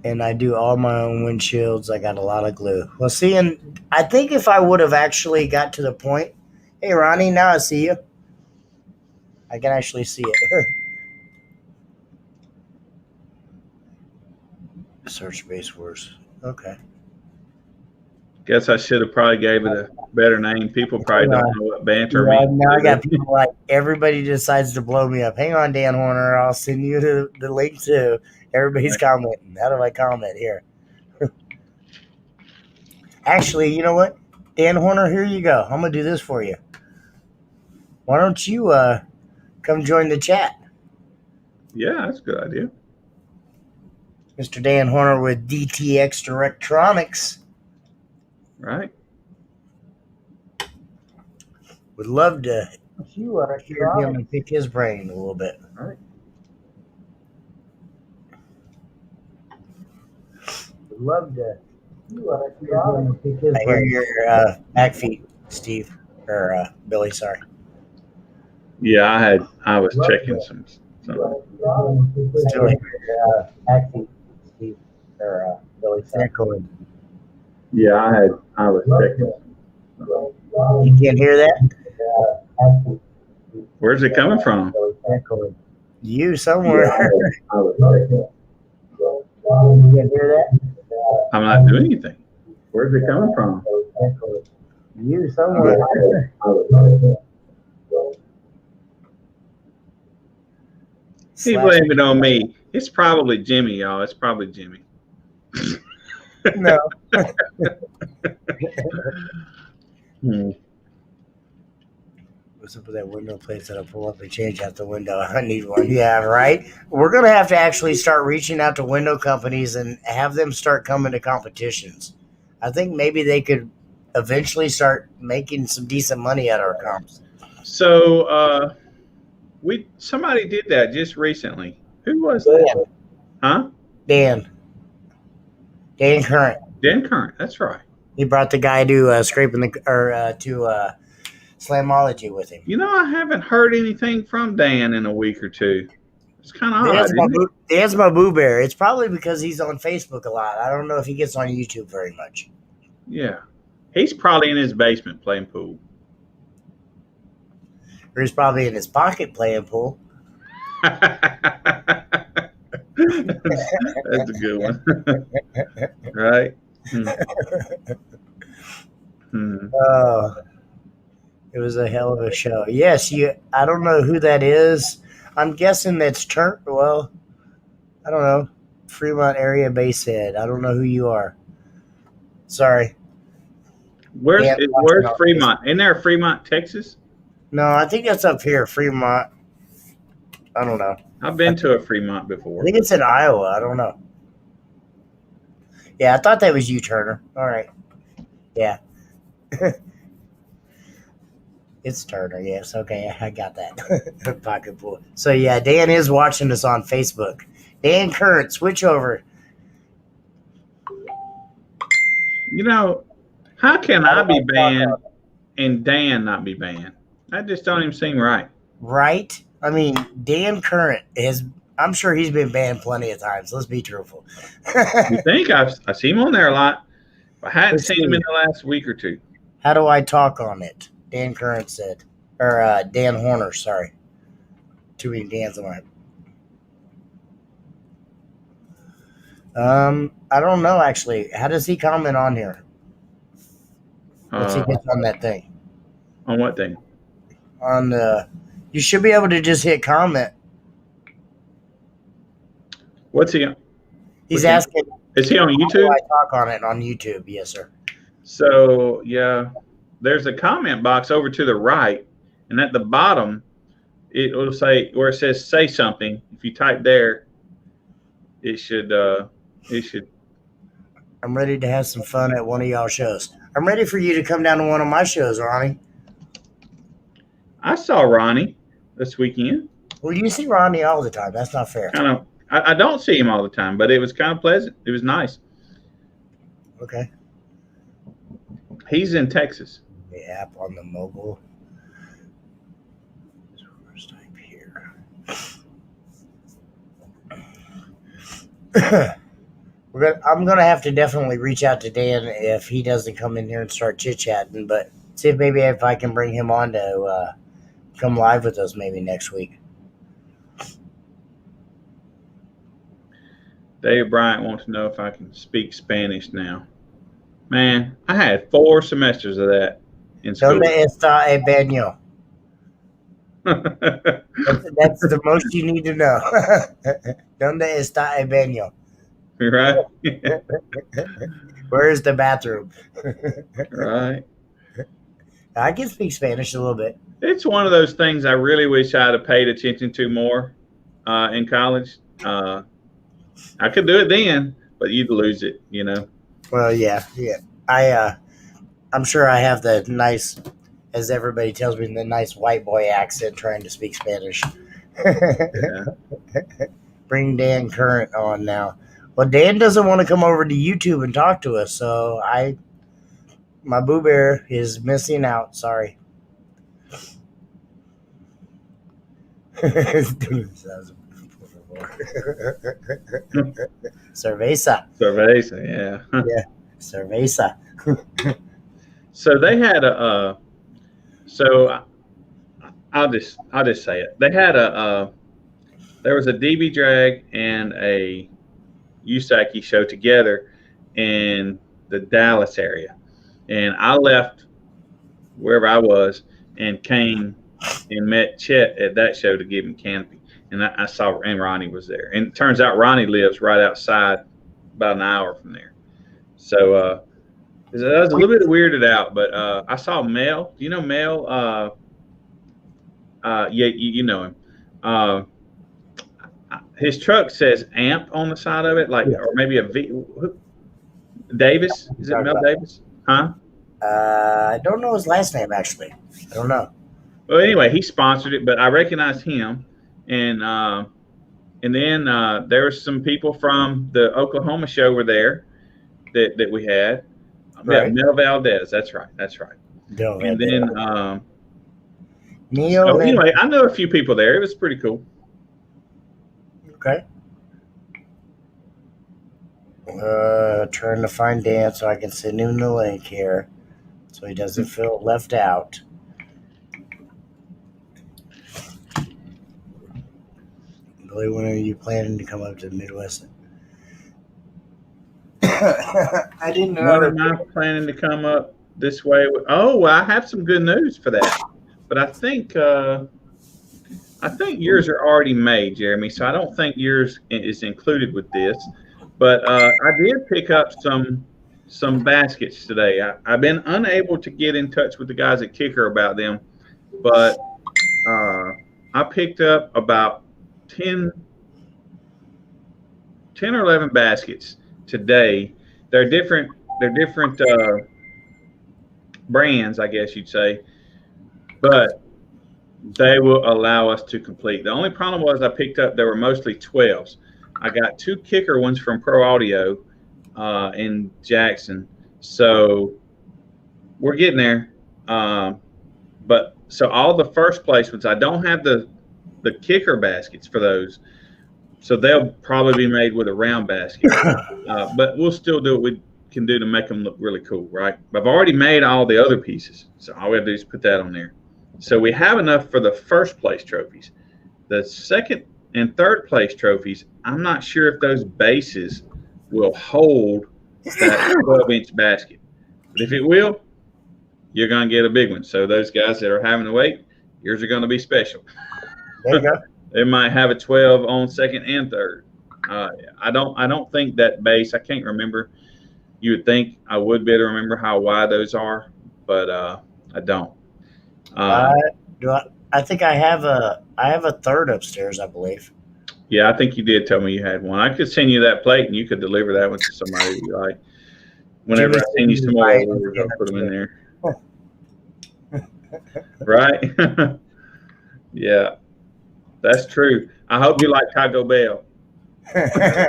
And I do all my own windshields. I got a lot of glue. Well, see, and I think if I would have actually got to the point, hey, Ronnie, now I see you. I can actually see it. Search base words. Okay. Guess I should have probably gave it a better name. People probably don't know what banter Yeah, means. now I got people like everybody decides to blow me up. Hang on, Dan Horner. I'll send you the link too. Everybody's commenting. How do I comment here? Actually, you know what? Dan Horner, here you go. I'm gonna do this for you. Why don't you come join the chat? Yeah, that's a good idea. Mr. Dan Horner with DTX Electronics. Right. Would love to hear him and pick his brain a little bit. Right. Would love to hear him and pick his brain. I hear your back feet, Steve. Or Billy, sorry. Yeah, I was checking some. Still hear your back feet, Steve. Or Billy, sorry. Yeah, I was checking. You can't hear that? Where's it coming from? You somewhere. I was checking. You can't hear that? I'm not doing anything. Where's it coming from? You somewhere. He blamed it on me. It's probably Jimmy, y'all. It's probably Jimmy. No. What's up with that window plates that I pull up and change out the window? I need one. Yeah, right? We're going to have to actually start reaching out to window companies and have them start coming to competitions. I think maybe they could eventually start making some decent money at our comps. So somebody did that just recently. Who was that? Huh? Dan Current. Dan Current. That's right. He brought the guy to scraping to Slamology with him. You know, I haven't heard anything from Dan in a week or two. It's kind of odd. Dan's my boo bear. It's probably because he's on Facebook a lot. I don't know if he gets on YouTube very much. Yeah. He's probably in his basement playing pool. Or he's probably in his pocket playing pool. That's a good one. Right? Oh, it was a hell of a show. Yes, I don't know who that is. I'm guessing that's well, I don't know. Fremont area base head. I don't know who you are. Sorry. Where's Fremont? Isn't there Fremont, Texas? No, I think that's up here, Fremont. I don't know. I've been to a Fremont before. I think it's in Iowa. I don't know. Yeah, I thought that was you, Turner. All right. Yeah. It's Turner, yes. Okay, I got that. Pocket pool. So, yeah, Dan is watching us on Facebook. Dan Current, switch over. You know, how can I be banned and Dan not be banned? That just don't even seem right. Right? I mean, Dan Current I'm sure he's been banned plenty of times. Let's be truthful. You think? I see him on there a lot. I hadn't seen him in the last week or two. How do I talk on it? Dan Current said. Or Dan Horner, sorry. Too many Dan's on it. I don't know, actually. How does he comment on here? Once he gets on that thing. On what thing? You should be able to just hit comment. What's he? He's What's he? asking, Is he on how do YouTube? I talk on it on YouTube? Yes, sir. So yeah, there's a comment box over to the right, and at the bottom it will say where it says "say something." If you type there, it should. It should. I'm ready to have some fun at one of y'all shows. I'm ready for you to come down to one of my shows, Ronnie. I saw Ronnie this weekend. Well, you see Ronnie all the time. That's not fair. Kind of. I don't see him all the time, but it was kind of pleasant. It was nice. Okay. He's in Texas. The app on the mobile. First type here. I'm gonna have to definitely reach out to Dan if he doesn't come in here and start chit chatting, but see if maybe if I can bring him on to come live with us maybe next week. Dave Bryant wants to know if I can speak Spanish now. Man, I had 4 semesters of that in school. ¿Dónde está el baño? That's the most you need to know. ¿Dónde está el baño? Right? Where is the bathroom? Right. I can speak Spanish a little bit. It's one of those things I really wish I'd have paid attention to more in college. I could do it then, but you'd lose it, you know. Well, yeah. I'm sure I have the nice, as everybody tells me, the nice white boy accent trying to speak Spanish. Yeah. Bring Dan Current on now. Well, Dan doesn't want to come over to YouTube and talk to us, so my Boo Bear is missing out. Sorry. Cerveza. Cerveza, yeah. Yeah, cerveza. So they had I'll just say it. They had there was a DB drag and a USACI show together in the Dallas area, and I left wherever I was and came and met Chet at that show to give him canopy. And I saw, and Ronnie was there. And it turns out Ronnie lives right outside, about an hour from there. So I was a little bit weirded out, but I saw Mel. Do you know Mel? Yeah, you know him. His truck says AMP on the side of it, like, Yeah. or maybe a V. Davis? Is it Mel Davis? Huh? I don't know his last name, actually. I don't know. Well, anyway, he sponsored it, but I recognized him, and then there were some people from the Oklahoma show were there that we had. Right. Yeah, Mel Valdez. That's right. Don't And then Neil. so anyway, I know a few people there. It was pretty cool. Okay. Trying to find Dan so I can send him the link here, so he doesn't feel left out. Billy, when are you planning to come up to the Midwest? I didn't know. When am I planning to come up this way? Oh, well, I have some good news for that. But I think yours are already made, Jeremy. So I don't think yours is included with this. But I did pick up some baskets today. I've been unable to get in touch with the guys at Kicker about them, but I picked up about 10 or 11 baskets today. They're different brands, I guess you'd say, but they will allow us to complete. The only problem was I picked up, there were mostly 12s. I got 2 Kicker ones from Pro Audio in Jackson. So we're getting there. But so all the first place ones, I don't have the Kicker baskets for those. So they'll probably be made with a round basket. But we'll still do what we can do to make them look really cool, right? But I've already made all the other pieces. So all we have to do is put that on there. So we have enough for the first place trophies. The second and third place trophies, I'm not sure if those bases will hold that 12-inch basket. But if it will, you're going to get a big one. So those guys that are having to wait, yours are going to be special. There you go. They might have a 12 on second and third. I don't think that base. I can't remember. You would think I would be able to remember how wide those are, but I don't. I Um, do. I think I have a third upstairs, I believe. yeah, I think you did tell me you had one. I could send you that plate, and you could deliver that one to somebody that you like. Whenever Jimmy I said send you he was some more buying orders, I'll dinner put them in too. there. Right? Yeah, that's true. I hope you like Taco Bell. I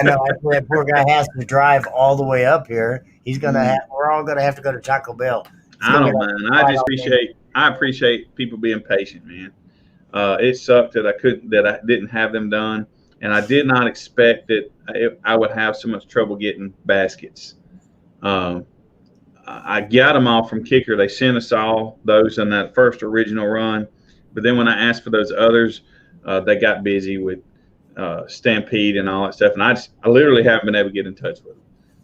know. Actually, that poor guy has to drive all the way up here. He's gonna have. Mm, We're all gonna have to go to Taco Bell. It's I gonna be don't like mind. flight on me. I appreciate people being patient, man. It sucked that I didn't have them done, and I did not expect that I would have so much trouble getting baskets. Um, I got them all from Kicker. They sent us all those in that first original run, but then when I asked for those others, they got busy with Stampede and all that stuff, and I literally haven't been able to get in touch with them.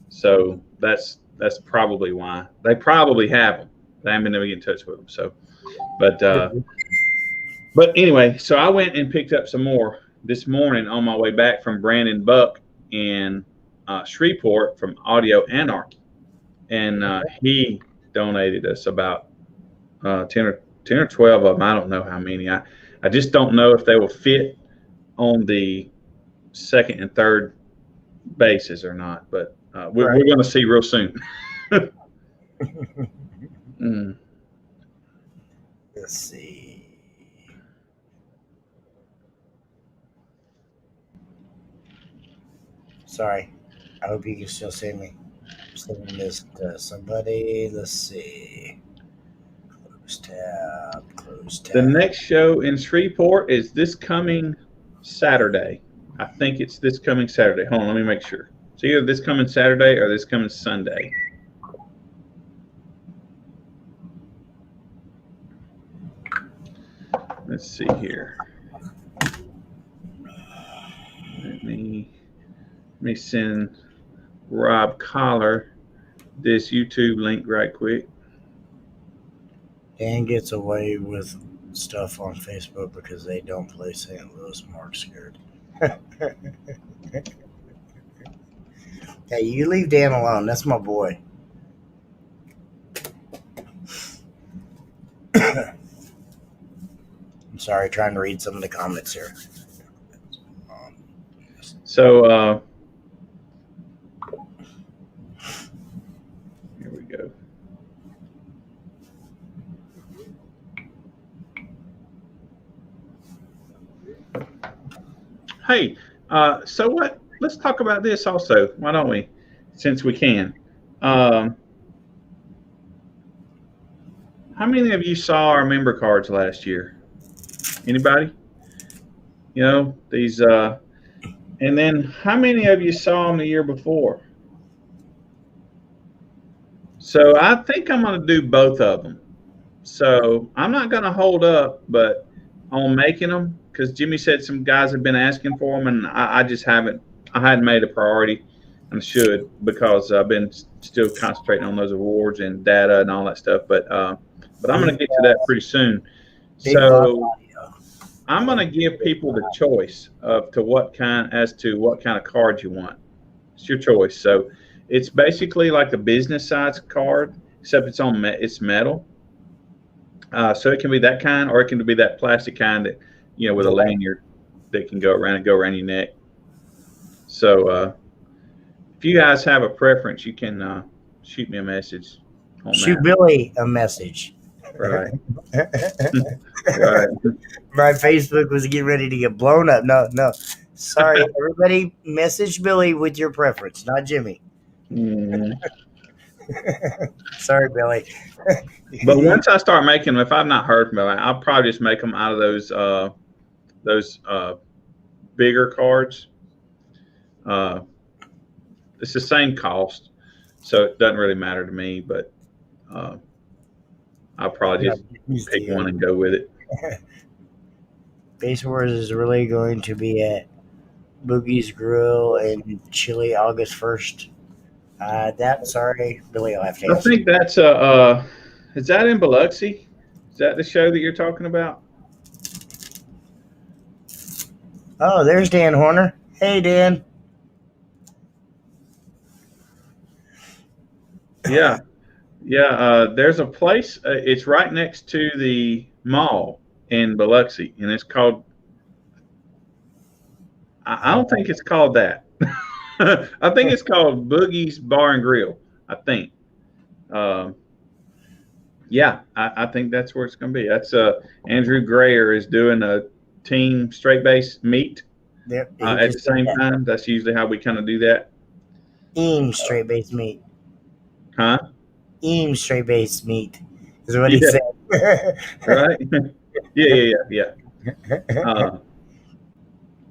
So that's probably why they probably have them. But I haven't been able to get in touch with them. So, but but anyway, so I went and picked up some more this morning on my way back from Brandon Buck in Shreveport from Audio Anarchy, and he donated us about 10 or 12 of them. I don't know how many. I just don't know if they will fit on the second and third bases or not. But we're Right. going to see real soon. Mm. Let's see. Sorry. I hope you can still see me. I'm sending this to somebody. Let's see. Close tab. Close The tab. next show in Shreveport is this coming Saturday. I think it's this coming Saturday. Hold on, let me make sure. It's either this coming Saturday or this coming Sunday. Let's see here. Let me send Rob Collar this YouTube link right quick. Dan gets away with stuff on Facebook because they don't play St. Louis. Mark's scared. Hey, you leave Dan alone. That's my boy. I'm sorry, trying to read some of the comments here. Um, So here we go. Hey, so what? Let's talk about this also. Why don't we? Since we can. Um, how many of you saw our member cards last year? Anybody? You know, these and then how many of you saw them the year before? So I think I'm going to do both of them. So I'm not going to hold up, but on making them because Jimmy said some guys have been asking for them, and I just haven't. I hadn't made a priority, and should because I've been still concentrating on those awards and data and all that stuff. But I'm going big, to get to that pretty soon. big boss So audio. I'm going to give people the choice of to what kind of card you want. It's your choice. So it's basically like a business size card, except it's metal. So it can be that kind, or it can be that plastic kind that with a lanyard that can go around your neck. So if you guys have a preference, you can shoot me a message on Shoot that. Billy a message. Right. Right. My Facebook was getting ready to get blown up. No, no. Sorry, everybody. Message Billy with your preference, not Jimmy. Mhm. Sorry, Billy. But once I start making them, if I've not heard from them, I'll probably just make them out of those bigger cards. It's the same cost, so it doesn't really matter to me. But I'll probably just pick one and go with it. Base Wars is really going to be at Boogie's Grill in Chile, August 1st. Sorry, Billy will have to I answer. think that's is that in Biloxi? Is that the show that you're talking about? Oh, there's Dan Horner. Hey, Dan. Yeah, yeah. There's a place. It's right next to the mall in Biloxi, and it's called. I don't think it's called that. I think it's called Boogie's Bar and Grill. I think. Um, yeah, I think that's where it's going to be. That's Andrew Grayer is doing a team straight base meet There, he at the just said same that. time. That's usually how we kind of do that. Eames straight base meat. Huh? Eames straight base meat is what he Yeah. said. Right. Yeah. Uh,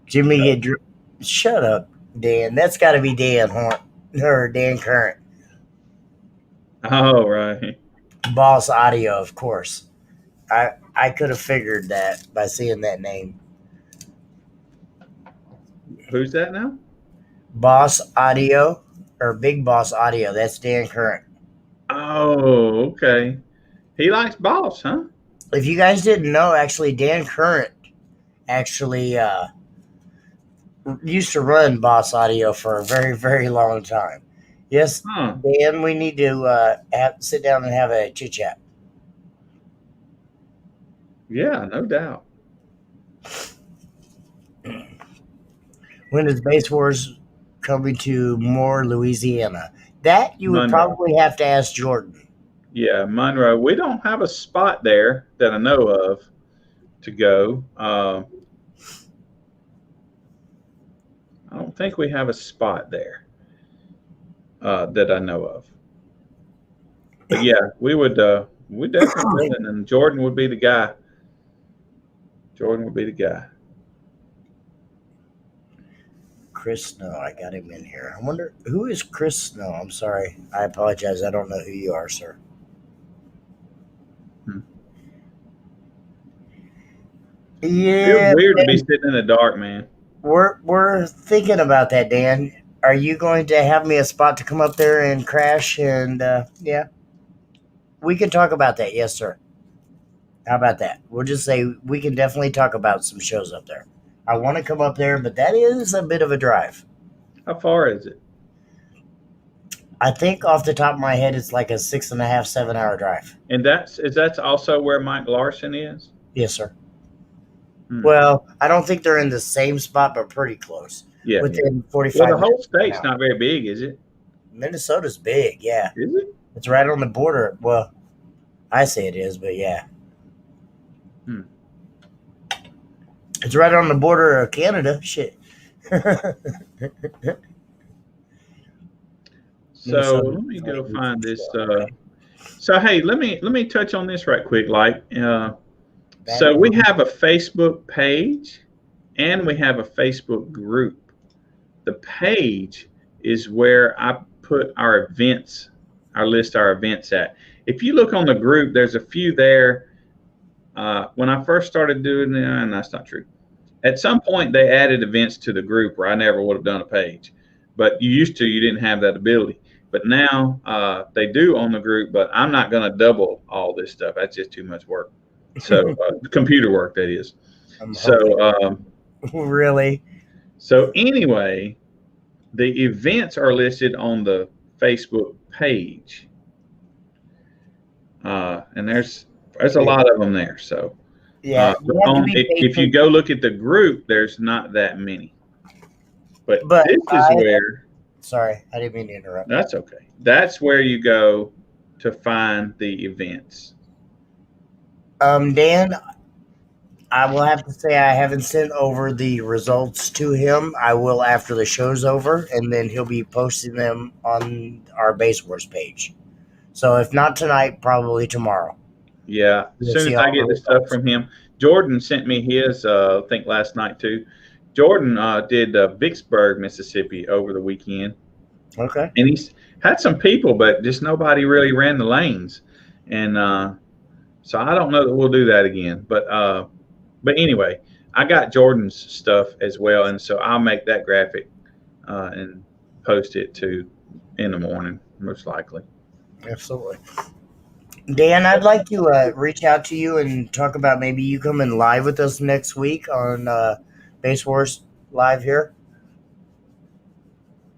Jimmy get shut up, Dan. That's got to be Dan Horn or Dan Current. oh, right. Boss Audio, of course. I could have figured that by seeing that name. Who's that now? Boss Audio or Big Boss Audio. That's Dan Current. Oh, okay. He likes boss, huh? If you guys didn't know, actually, Dan Current actually used to run Boss Audio for a very, very long time. Yes, Huh. Dan, we need to sit down and have a chit chat. Yeah, no doubt. When is Base Wars coming to more Louisiana? That you would Monroe. probably have to ask Jordan. Yeah, Monroe. We don't have a spot there that I know of to go. I don't think we have a spot there that I know of. But yeah, we definitely would, and Jordan would be the guy. Jordan would be the guy. Chris Snow, I got him in here. I wonder who is Chris Snow. I'm sorry. I apologize. I don't know who you are, sir. Hmm. Feels Yeah, weird to be sitting in the dark, man. we're thinking about that, Dan. Are you going to have me a spot to come up there and crash? And yeah, we can talk about that. Yes, sir. How about that? We'll just say we can definitely talk about some shows up there. I want to come up there, but that is a bit of a drive. How far is it? I think off the top of my head, it's like a 6.5, 7 hour drive. And that's also where Mike Larson is. Yes, sir. Hmm. Well, I don't think they're in the same spot, but pretty close. Yeah. Within Well, 45 the whole minutes. state's not very big, is it? Minnesota's big, yeah. Is it? It's right on the border. Well, I say it is, but yeah. Hmm. It's right on the border of Canada. Shit. So Minnesota. let me go find this. So hey, let me touch on this right quick. So we have a Facebook page and we have a Facebook group. The page is where I put our events, our events at. If you look on the group, there's a few there. When I first started doing it, and that's not true. At some point, they added events to the group where I never would have done a page. But you didn't have that ability. But now they do on the group, but I'm not going to double all this stuff. That's just too much work. So, computer work, that is. So, really? so anyway, the events are listed on the Facebook page. And there's a lot of them there. So, Yeah, you have to be if you patient. go look at the group, there's not that many. But But this is where, sorry, I didn't mean to interrupt. that's okay. That's where you go to find the events. Dan, I will have to say I haven't sent over the results to him. I will after the show's over, and then he'll be posting them on our Base Wars page. So if not tonight, probably tomorrow. Yeah, as You'll soon see as I all the get the stuff results. from him, Jordan sent me his. I think last night too. Jordan did Vicksburg, Mississippi over the weekend, Okay. and he's had some people, but just nobody really ran the lanes, and so I don't know that we'll do that again. But anyway, I got Jordan's stuff as well, and so I'll make that graphic and post it to in the morning, most likely. Absolutely. Dan, I'd like to reach out to you and talk about maybe you coming live with us next week on Base Wars Live here.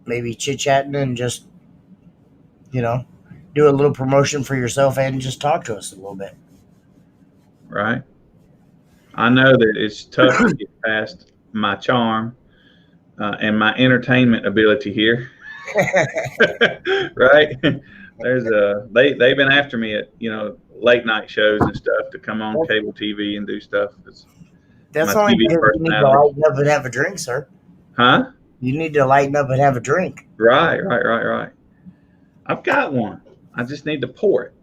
maybe chit chatting and just, you know, do a little promotion for yourself and just talk to us a little bit. Right. I know that it's tough to get past my charm and my entertainment ability here. Right. There's a they've been after me at late night shows and stuff to come on that's, cable TV and do stuff. It's that's my only TV because you need to personality. lighten up and have a drink, sir. Huh? You need to lighten up and have a drink. Right, right, right, right. I've got one. I just need to pour it.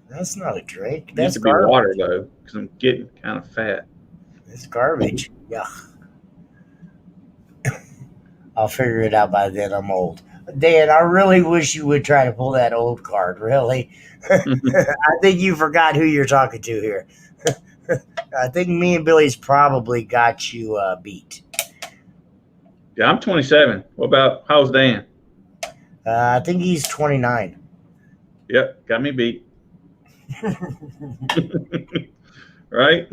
That's not a drink. It needs That's to be water garbage. though, because I'm getting kind of fat. It's garbage. Yeah, I'll figure it out by then. I'm old. Dan, I really wish you would try to pull that old card. Really, I think you forgot who you're talking to here. I think me and Billy's probably got you beat. Yeah, I'm 27. What about how's Dan? I think he's 29. Yep, got me beat. Right?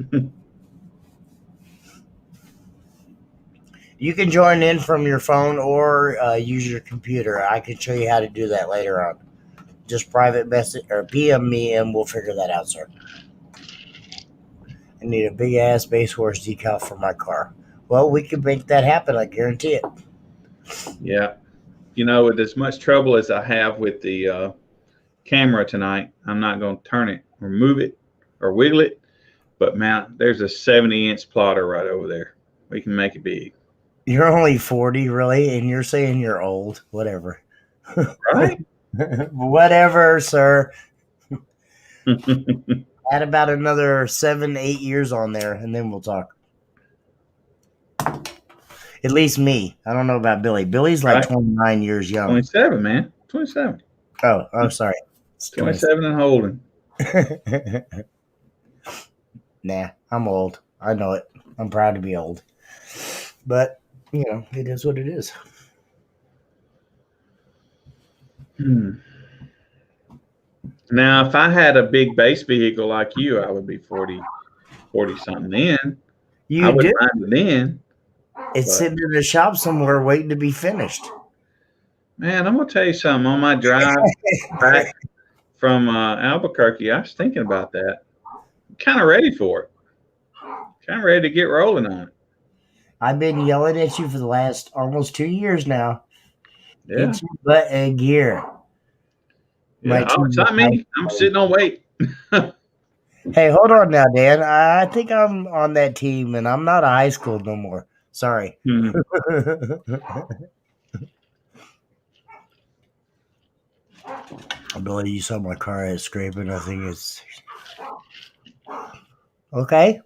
You can join in from your phone or use your computer. I can show you how to do that later on. Just private message or PM me and we'll figure that out, sir. I need a big ass base horse decal for my car. Well, we can make that happen. I guarantee it. Yeah. With as much trouble as I have with the camera tonight, I'm not going to turn it or move it or wiggle it. But man, there's a 70-inch plotter right over there. We can make it big. You're only 40, really, and you're saying you're old. Whatever. Right? Whatever, sir. Add about another 7, 8 years on there, and then we'll talk. At least me. I don't know about Billy. Billy's like Right? 29 years young. 27, man. 27. Oh, sorry. It's 27 and holding. 20. Nah, I'm old. I know it. I'm proud to be old. But, it is what it is. Hmm. Now, if I had a big base vehicle like you, I would be 40 something then. I You do. wouldn't mind it then. It's But sitting in a shop somewhere waiting to be finished. man, I'm gonna tell you something. On my drive back from Albuquerque, I was thinking about that. Kind of ready for it. Kind of ready to get rolling on it. I've been yelling at you for the last almost 2 years now. Yeah, Get your butt in gear. My yeah. Oh, it's team is not nice. me. I'm sitting on wait. Hey, hold on now, Dan. I think I'm on that team, and I'm not a high school no more. Sorry. Hmm. Billy, you saw my car is scraping. I think it's okay.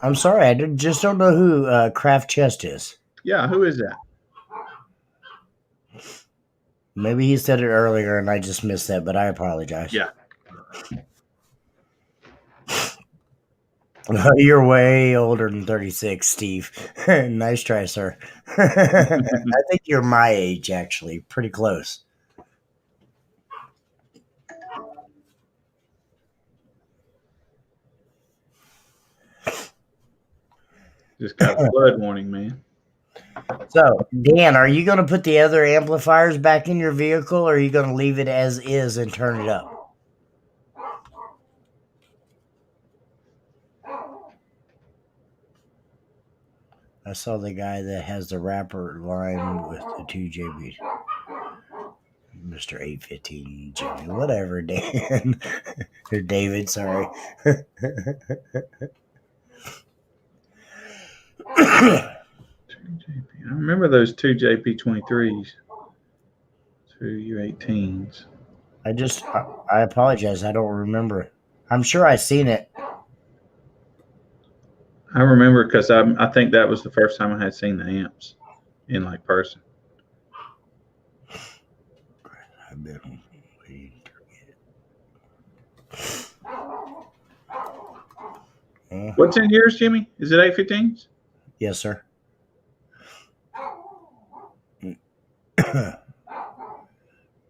I'm sorry. Just don't know who Kraft Chest is. Yeah, who is that? Maybe he said it earlier and I just missed that, but I apologize. Yeah. You're way older than 36, Steve. Nice try, sir. I think you're my age, actually. Pretty close. Just got a flood warning, man. So, Dan, are you going to put the other amplifiers back in your vehicle or are you going to leave it as is and turn it up? I saw the guy that has the wrapper line with the two JB. Mr. 815 Jimmy, whatever, Dan. Or David, sorry. I remember those two JP23s, two U18s. I apologize. I don't remember. I'm sure I seen it. I remember because I think that was the first time I had seen the amps in like person. I've been waiting. What's in yours, Jimmy? Is it 815s? Yes, sir.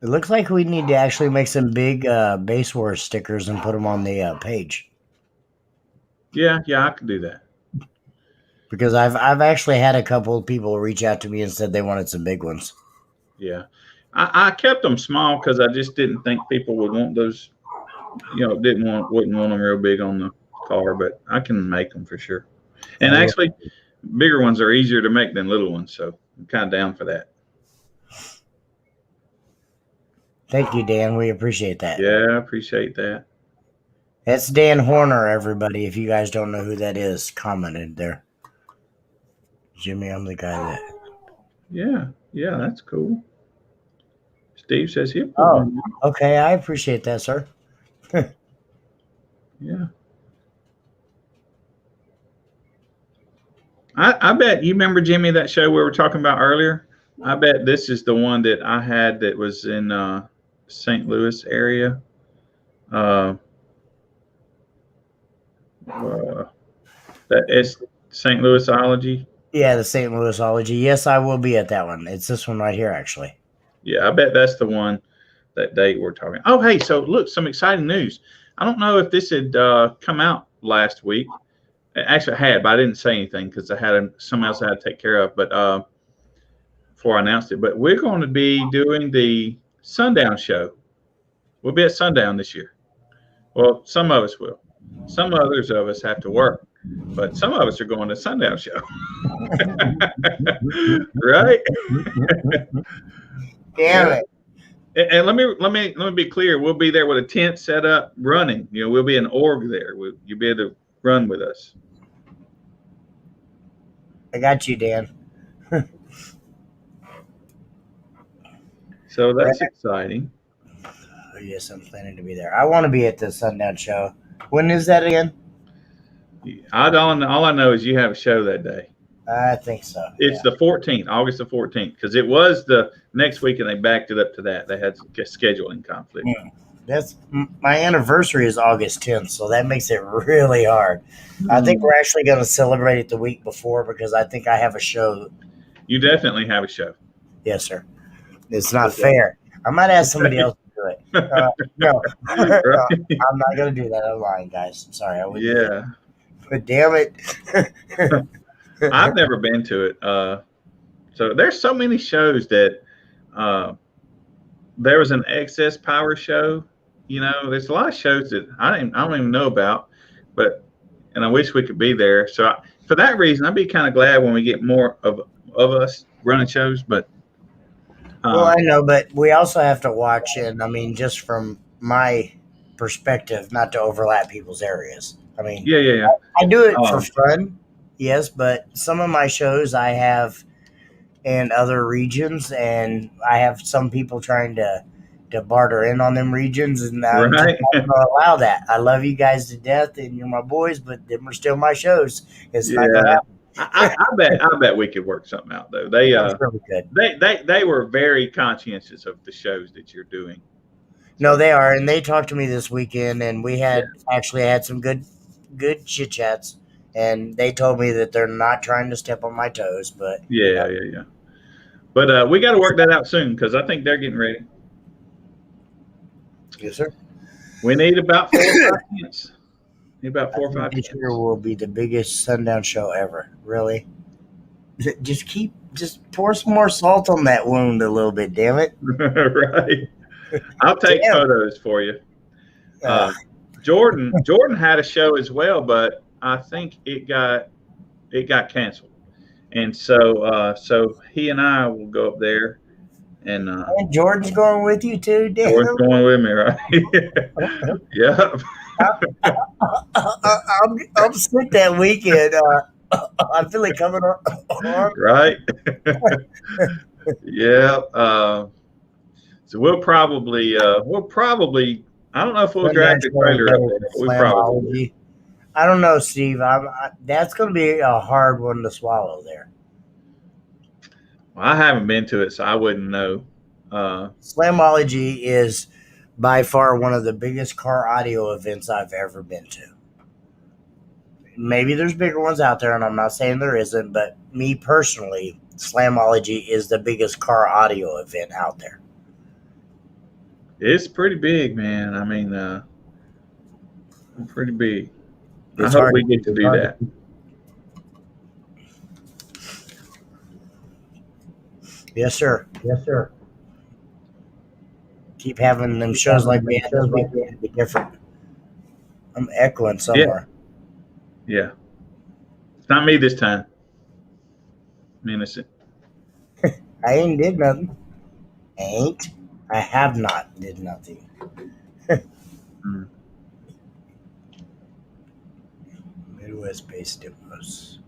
It looks like we need to actually make some big Base Wars stickers and put them on the page Yeah, I could do that. because I've actually had a couple of people reach out to me and said they wanted some big ones. Yeah, I kept them small because I just didn't think people would want those. Wouldn't want them real big on the car, but I can make them for sure. And I will. actually, bigger ones are easier to make than little ones, so I'm kind of down for that. Thank you, Dan. We appreciate that. Yeah, I appreciate that. That's Dan Horner, everybody. If you guys don't know who that is, commented there. Jimmy, I'm the guy that. Yeah, yeah, that's cool. Steve says he'll put Oh, one. okay. I appreciate that, sir. Yeah. I bet you remember, Jimmy, that show we were talking about earlier. I bet this is the one that I had that was in St. Louis area. Uh, uh, that it's St. Louisology. Yeah, the St. Louisology. Yes, I will be at that one. It's this one right here, actually. Yeah, I bet that's the one that date we're talking. Oh, hey, so look, some exciting news. I don't know if this had come out last week. Actually, I had, but I didn't say anything because I had someone else I had to take care of. But before I announced it, but we're going to be doing the Sundown show. We'll be at Sundown this year. Well, some of us will. Some others of us have to work, but some of us are going to Sundown show. Right? Damn Yeah. it. And let me be clear. We'll be there with a tent set up, running. We'll be an org there. You'll be able to run with us. I got you, Dan. So that's exciting. Oh, yes, I'm planning to be there. I want to be at the Sundown show. When is that again? All I know is you have a show that day. I think so. It's the 14th, August the 14th, because it was the next week and they backed it up to that. They had scheduling conflict. That's my anniversary is August 10th, so that makes it really hard. I think we're actually going to celebrate it the week before because I think I have a show. You definitely have a show. Yes, sir. It's not fair. I might ask somebody else to do it. No, Right? I'm not going to do that. I'm lying, guys. I'm sorry. I wouldn't. Yeah. But damn it. I've never been to it. So there's so many shows that there was an Excess Power show. There's a lot of shows that I don't even know about, and I wish we could be there. So for that reason, I'd be kind of glad when we get more of us running shows. But well, I know, but we also have to watch, and I mean, just from my perspective, not to overlap people's areas. I mean, yeah. I do it for fun, yes, but some of my shows I have in other regions, and I have some people trying to barter in on them regions, and I'm just Right. not going to allow that. I love you guys to death, and you're my boys, but them are still my shows. It's not going to Yeah. happen. I bet we could work something out though. They I'm sure we could. they were very conscientious of the shows that you're doing. No, they are, and they talked to me this weekend, and we had actually had some good chit chats, and they told me that they're not trying to step on my toes, but Yeah. But we got to work that out soon because I think they're getting ready. Yes, sir. We need about 4 or 5 tents. Need about 4 or 5 This tents. year will be the biggest Sundown show ever. Really, just pour some more salt on that wound a little bit. Damn it! Right. I'll take photos for you. Jordan had a show as well, but I think it got canceled. And so he and I will go up there, and Jordan's going with you too. Damn. Jordan's going with me, right? Yeah. I'm sick that weekend. I feel it coming on. Right. Yeah. So we'll probably I don't know if we'll drag the trailer up there. We probably. I don't know, Steve. That's going to be a hard one to swallow there. Well, I haven't been to it, so I wouldn't know. Slamology is by far one of the biggest car audio events I've ever been to. Maybe there's bigger ones out there, and I'm not saying there isn't, but me personally, Slamology is the biggest car audio event out there. It's pretty big, man. I mean, pretty big. It's I hope we get to do that. Yes, sir. Yes, sir. Keep having them Keep shows having like them we had shows this like weekend that. to be different. I'm echoing Yeah, somewhere. yeah. It's not me this time. I'm innocent. I ain't did nothing. Ain't. I have not did nothing. Mm. Midwest based demos.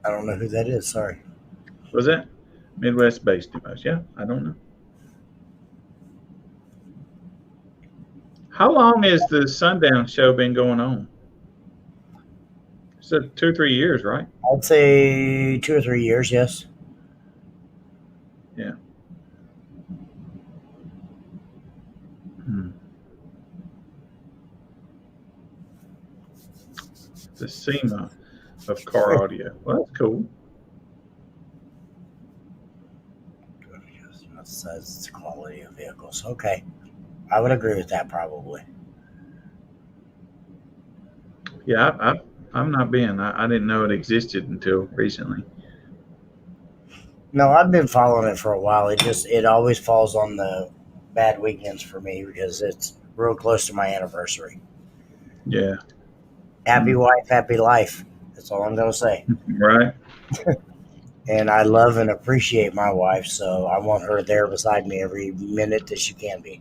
I don't know who that is. Sorry. Was that Midwest based device? Yeah, I don't know. How long has the Sundown show been going on? It's 2 or 3 years, right? I'd say 2 or 3 years. Yes. Yeah. Hmm. The SEMA of car audio. Well, that's cool. Says it's quality of vehicles. Okay. I would agree with that probably. Yeah, I'm not being. I didn't know it existed until recently. No, I've been following it for a while. It always falls on the bad weekends for me because it's real close to my anniversary. Yeah. Happy Mm. wife, happy life. That's all I'm gonna say. Right. And I love and appreciate my wife, so I want her there beside me every minute that she can be.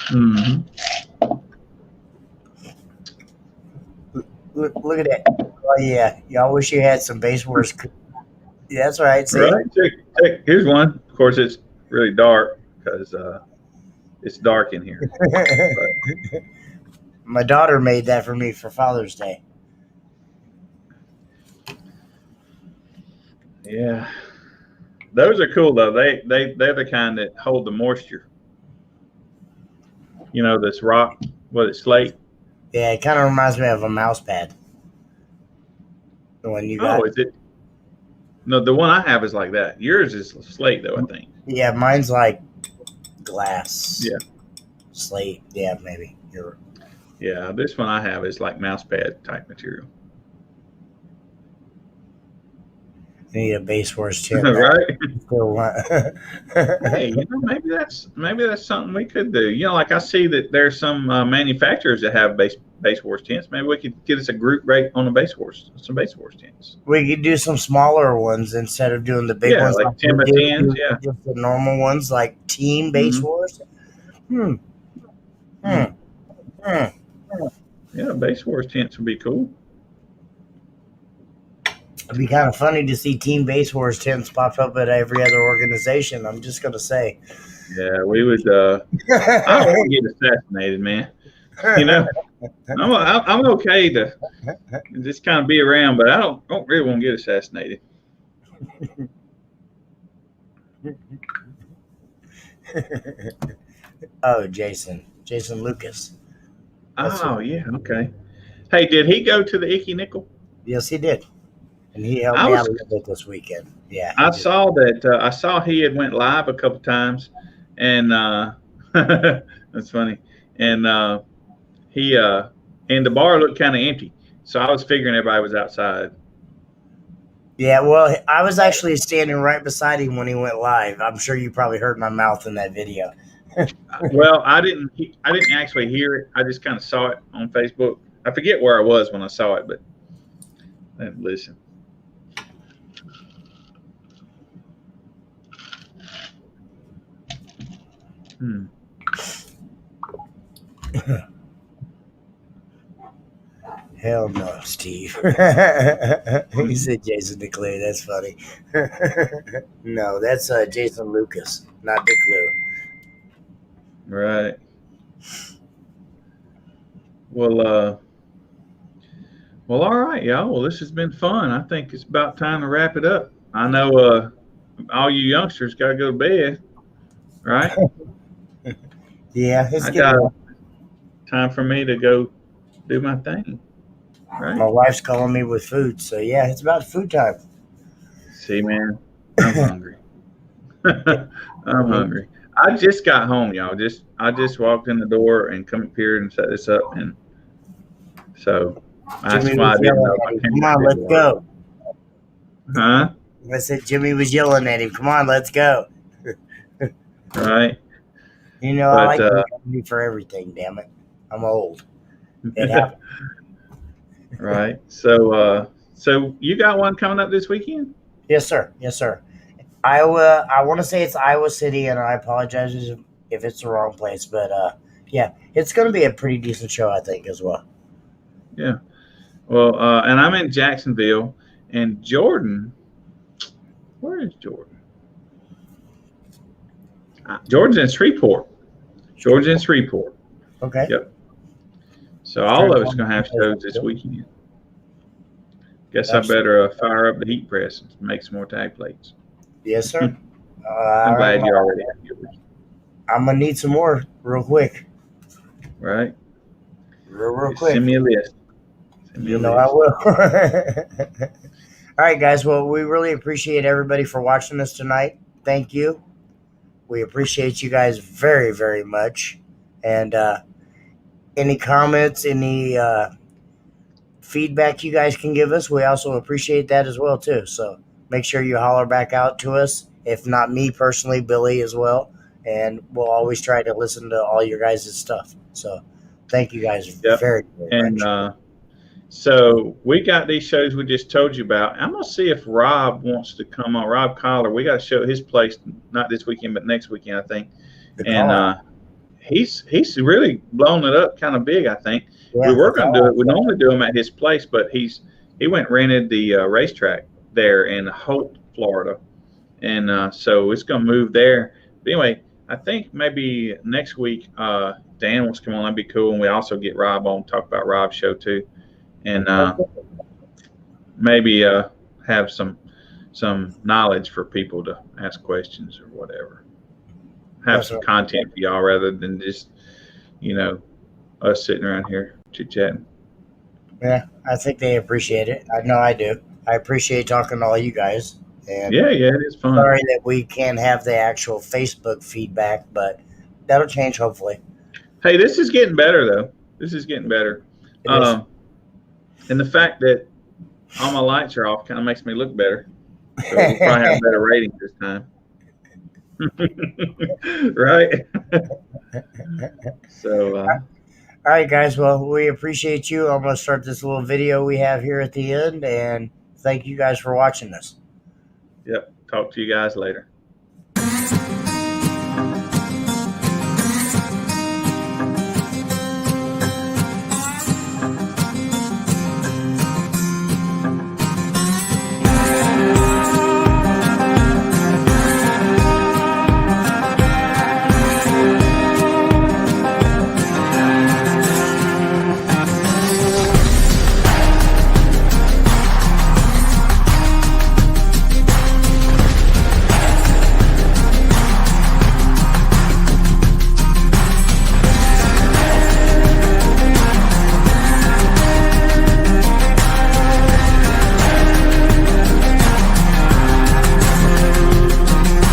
Hmm. Look at that. Oh yeah, y'all wish you had some base wars. Yeah, that's right. See, Right. Check. Here's one. Of course, it's really dark because it's dark in here. But my daughter made that for me for Father's Day. yeah, those are cool though. They're the kind that hold the moisture. You know, this rock. What it's slate. Yeah, it kind of reminds me of a mouse pad. The one you Oh, got. is it? No, the one I have is like that. Yours is slate though, I think. Yeah, mine's like glass, Yeah. slate. Yeah, maybe. You're Yeah. This one I have is like mouse pad type material. you need a base wars tip now. Right. Still want- Hey, maybe that's something we could do. You know, like I see that there's some manufacturers that have base horse tents. Maybe we could get us a group rate on some base horse tents. we could do some smaller ones instead of doing the big Yeah, ones like like we 10 by did. 10s. Do Yeah. just the normal ones like team base Hmm. wars. Hmm. Hmm. Hmm. Hmm. Yeah, base horse tents would be cool. It'd be kind of funny to see team base wars tents pop up at every other organization. I'm just gonna say. Yeah, we would. I don't want to get assassinated, man. You know, I'm okay to just kind of be around, but I don't really want to get assassinated. Oh, Jason Lucas. That's Oh yeah, okay. Hey, did he go to the Icky Nickel? yes, he did, and he helped I me out was a little bit this weekend. Yeah, he I did. saw that. I saw he had went live a couple times, and that's funny. And he and the bar looked kind of empty, so I was figuring everybody was outside. Yeah, well, I was actually standing right beside him when he went live. I'm sure you probably heard my mouth in that video. Well, I didn't actually hear it. I just kind of saw it on Facebook. I forget where I was when I saw it, but I didn't listen. Hmm. Hell no, Steve. He said Jason DeClare. That's funny. No, that's Jason Lucas, not Dick Lou. Right. Well, all right, y'all. Well, this has been fun. I think it's about time to wrap it up. I know all you youngsters got to go to bed, right? Yeah, it's I getting got late. time for me to go do my thing, right? My wife's calling me with food, so yeah, it's about food time. See, man, I'm hungry. I'm hungry. I just got home, y'all. I just walked in the door and come up here and set this up, and so that's Jimmy why I was didn't yelling know at my him, "Come camera on, didn't let's work. go." Huh? I said Jimmy was yelling at him. Come on, let's go. right? You know, I But like being ready for everything. Damn it, I'm old. It happened. right. So you got one coming up this weekend? Yes, sir. Yes, sir. Iowa. I want to say it's Iowa City, and I apologize if it's the wrong place, but yeah, it's going to be a pretty decent show, I think, as well. Yeah. Well, and I'm in Jacksonville, and Jordan. Where is Jordan? Jordan's in Shreveport. Jordan's in Shreveport. Okay. Yep. So Trying all to of us find gonna have the shows this weekend. Guess I Absolutely. better fire up the heat press and make some more tag plates. Yes, sir. I'm All right. glad you already have yours. I'm gonna need some more real quick. Right? Real Just send quick. me a list. Send me You a know I list. will. All right, guys. Well, we really appreciate everybody for watching us tonight. Thank you. We appreciate you guys very, very much. And any comments, any feedback you guys can give us, we also appreciate that as well too. So make sure you holler back out to us. If not me personally, Billy as well. And we'll always try to listen to all your guys' stuff. So thank you guys Yep. very, very And much. so we got these shows we just told you about. I'm gonna see if Rob wants to come on. Rob Collar. We got to show his place not this weekend, but next weekend, I think. Good And call out. he's really blown it up kind of big. I think we Yeah, were good going to do call it. We normally do them at his place, but he went and rented the racetrack there in Holt, Florida, and so it's going to move there. But anyway, I think maybe next week Dan wants to come on. That'd be cool, and we also get Rob on talk about Rob's show too, and out. maybe have some knowledge for people to ask questions or whatever. Have some Definitely. content for y'all rather than just you know us sitting around here chit chatting. Yeah, I think they appreciate it. I know I do. I appreciate talking to all you guys. And Yeah, yeah, it is fun. sorry that we can't have the actual Facebook feedback, but that'll change hopefully. Hey, this is getting better though. This is getting better. It is. And the fact that all my lights are off kind of makes me look better. So we'll probably have better ratings this time. Right? So, All right, guys. Well, we appreciate you. I'm going to start this little video we have here at the end, and thank you guys for watching this. yep. Talk to you guys later.